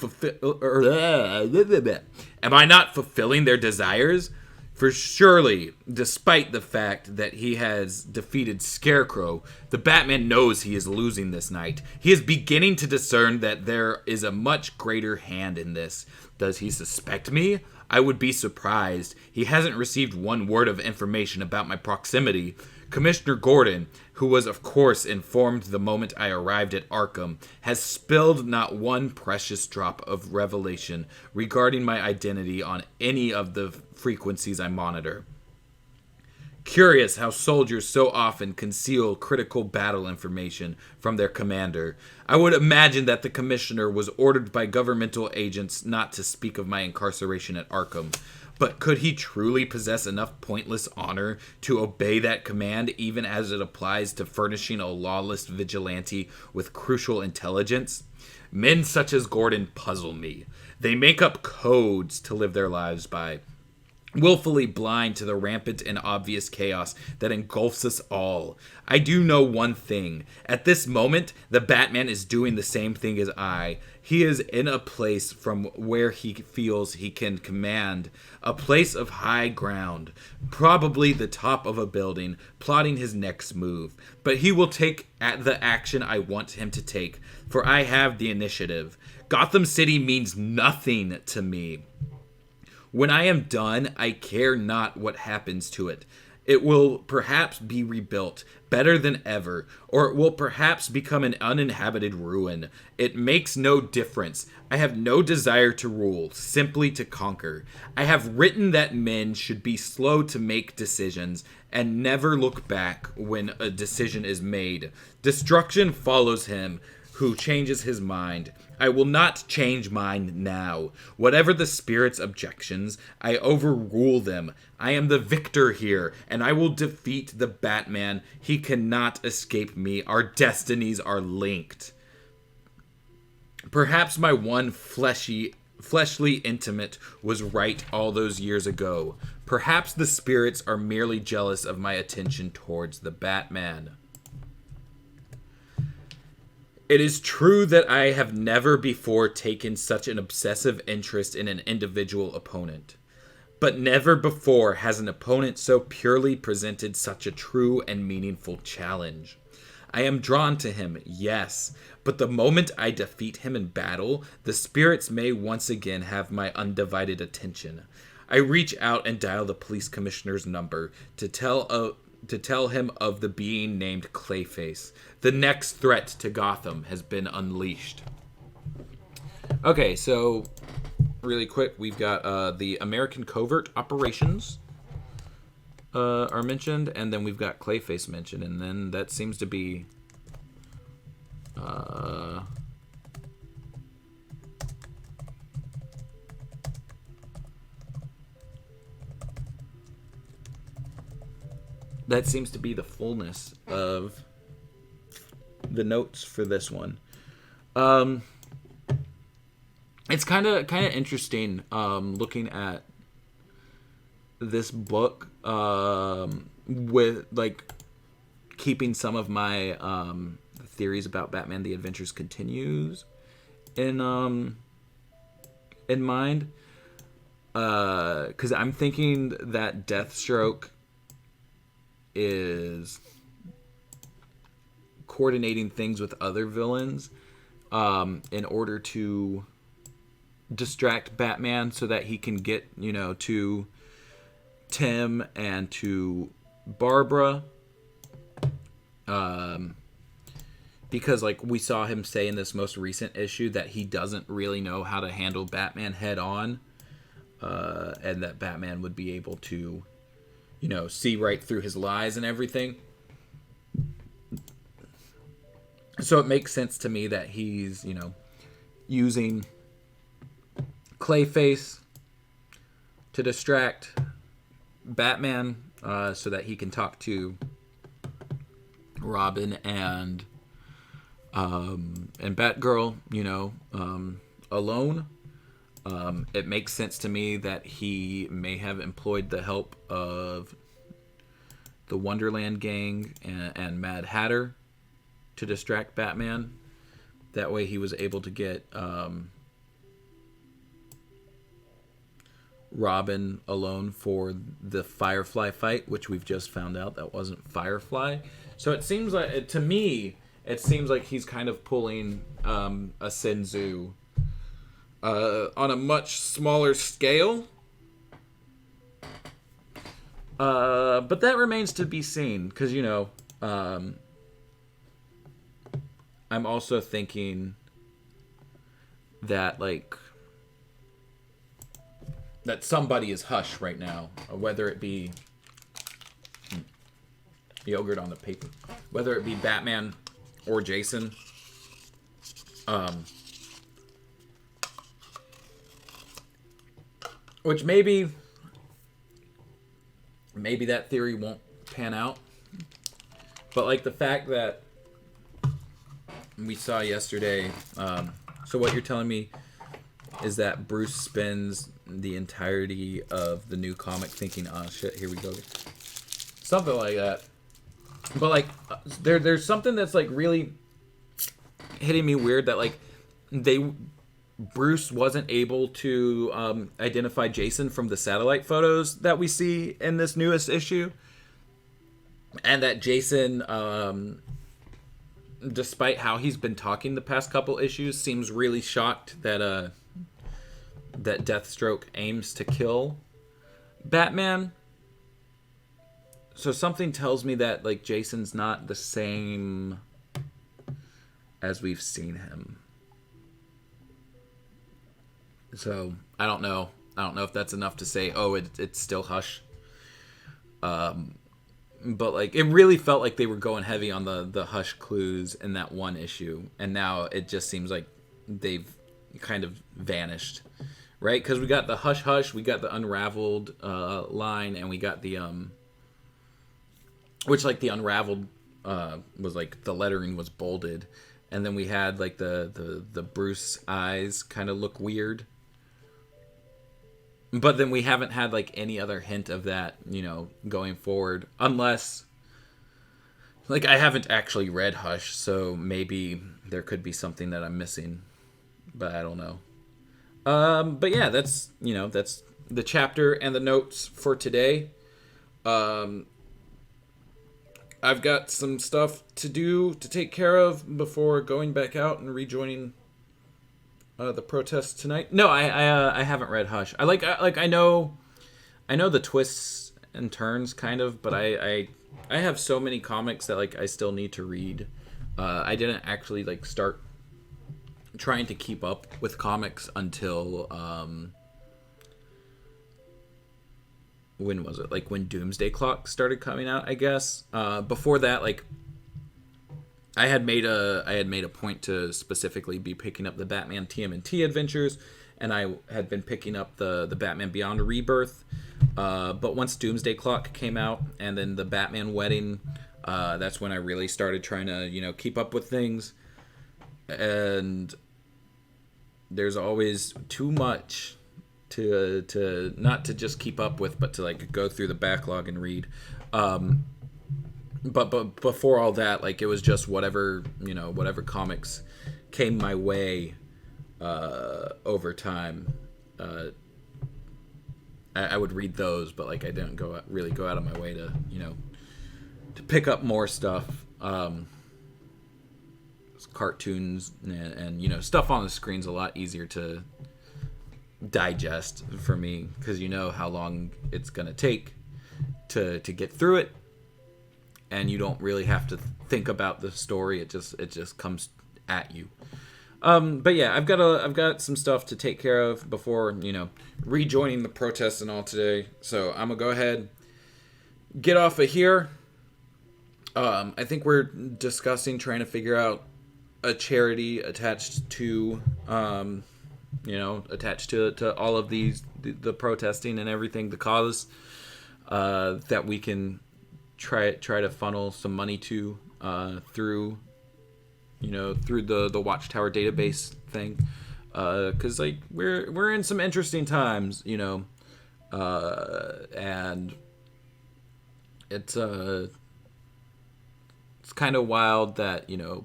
[SPEAKER 1] Am I not fulfilling their desires? For surely, despite the fact that he has defeated Scarecrow, the Batman knows he is losing this night. He is beginning to discern that there is a much greater hand in this. Does he suspect me? I would be surprised. He hasn't received one word of information about my proximity. Commissioner Gordon, who was of course informed the moment I arrived at Arkham, has spilled not one precious drop of revelation regarding my identity on any of the frequencies I monitor. Curious how soldiers so often conceal critical battle information from their commander. I would imagine that the commissioner was ordered by governmental agents not to speak of my incarceration at Arkham. But could he truly possess enough pointless honor to obey that command, even as it applies to furnishing a lawless vigilante with crucial intelligence? Men such as Gordon puzzle me. They make up codes to live their lives by. willfully blind to the rampant and obvious chaos that engulfs us all. I do know one thing. At this moment, the Batman is doing the same thing as I. He is in a place from where he feels he can command, a place of high ground, probably the top of a building, plotting his next move. But he will take the action I want him to take, for I have the initiative. Gotham City means nothing to me. When I am done, I care not what happens to it. It will perhaps be rebuilt, better than ever, or it will perhaps become an uninhabited ruin. It makes no difference. I have no desire to rule, simply to conquer. I have written that men should be slow to make decisions, and never look back when a decision is made. Destruction follows him who changes his mind. I will not change mine now. Whatever the spirit's objections, I overrule them. I am the victor here, and I will defeat the Batman. He cannot escape me. Our destinies are linked. Perhaps my one fleshly intimate was right all those years ago. Perhaps the spirits are merely jealous of my attention towards the Batman. It is true that I have never before taken such an obsessive interest in an individual opponent. But never before has an opponent so purely presented such a true and meaningful challenge. I am drawn to him, yes, but the moment I defeat him in battle, the spirits may once again have my undivided attention. I reach out and dial the police commissioner's number to tell him of the being named Clayface. The next threat to Gotham has been unleashed. Okay, so really quick, we've got the American covert operations are mentioned, and then we've got Clayface mentioned, and then that seems to be that seems to be the fullness of the notes for this one. It's kind of interesting looking at this book with like keeping some of my theories about Batman: The Adventures Continues in mind, because I'm thinking that Deathstroke is coordinating things with other villains in order to distract Batman so that he can get, to Tim and to Barbara. Because, we saw him say in this most recent issue that he doesn't really know how to handle Batman head on. And that Batman would be able to, see right through his lies and everything. So it makes sense to me that he's, using Clayface to distract Batman so that he can talk to Robin and Batgirl, alone. It makes sense to me that he may have employed the help of the Wonderland gang and Mad Hatter to distract Batman. That way he was able to get Robin alone for the Firefly fight, which we've just found out that wasn't Firefly. So it seems like, to me, it seems like he's kind of pulling a Sin Tzu on a much smaller scale. But that remains to be seen, because, I'm also thinking that, that somebody is hush right now, whether it be yogurt on the paper, whether it be Batman or Jason. Which maybe that theory won't pan out. But the fact that we saw yesterday, so what you're telling me is that Bruce spends the entirety of the new comic thinking, oh shit, here we go. Something like that. But like there's something that's like really hitting me weird, that like Bruce wasn't able to identify Jason from the satellite photos that we see in this newest issue. And that Jason, despite how he's been talking the past couple issues, seems really shocked that that Deathstroke aims to kill Batman. So something tells me that like Jason's not the same as we've seen him. So I don't know. I don't know if that's enough to say, oh, it's still Hush. But like it really felt like they were going heavy on the Hush clues in that one issue, and now it just seems like they've kind of vanished, right? Because we got the Hush Hush, we got the Unraveled line, and we got the which like the Unraveled was like the lettering was bolded, and then we had like the Bruce eyes kind of look weird. But then we haven't had like any other hint of that, you know, going forward, unless like I haven't actually read Hush, so maybe there could be something that I'm missing, but I don't know. But yeah, that's, you know, that's the chapter and the notes for today. I've got some stuff to do to take care of before going back out and rejoining the protest tonight. No, I haven't read Hush. I know the twists and turns kind of, but I have so many comics that like I still need to read. I didn't actually like start trying to keep up with comics until when was it? Like when Doomsday Clock started coming out, I guess. Before that, like I had made a point to specifically be picking up the Batman TMNT adventures, and I had been picking up the Batman Beyond Rebirth. But once Doomsday Clock came out, and then the Batman Wedding, that's when I really started trying to, you know, keep up with things. And there's always too much to not to just keep up with, but to like go through the backlog and read. But before all that, like it was just whatever comics came my way over time. I would read those, but like I didn't really go out of my way to, you know, to pick up more stuff. Cartoons and you know, stuff on the screen's a lot easier to digest for me, because you know how long it's gonna take to get through it. And you don't really have to think about the story. It just comes at you. But yeah, I've got some stuff to take care of before, you know, rejoining the protests and all today. So I'm gonna go ahead, get off of here. I think we're discussing trying to figure out a charity attached to, attached to all of these, the protesting and everything, the cause, that we can try to funnel some money to through the Watchtower database thing, because like we're in some interesting times, you know, and it's kind of wild that, you know,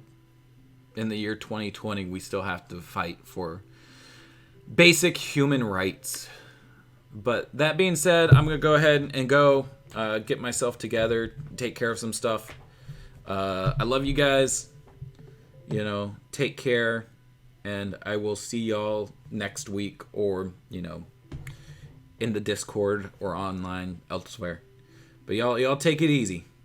[SPEAKER 1] in the year 2020 we still have to fight for basic human rights. But that being said, I'm gonna go ahead and go get myself together, take care of some stuff. I love you guys. You know, take care, and I will see y'all next week, or, you know, in the Discord or online elsewhere. But y'all take it easy.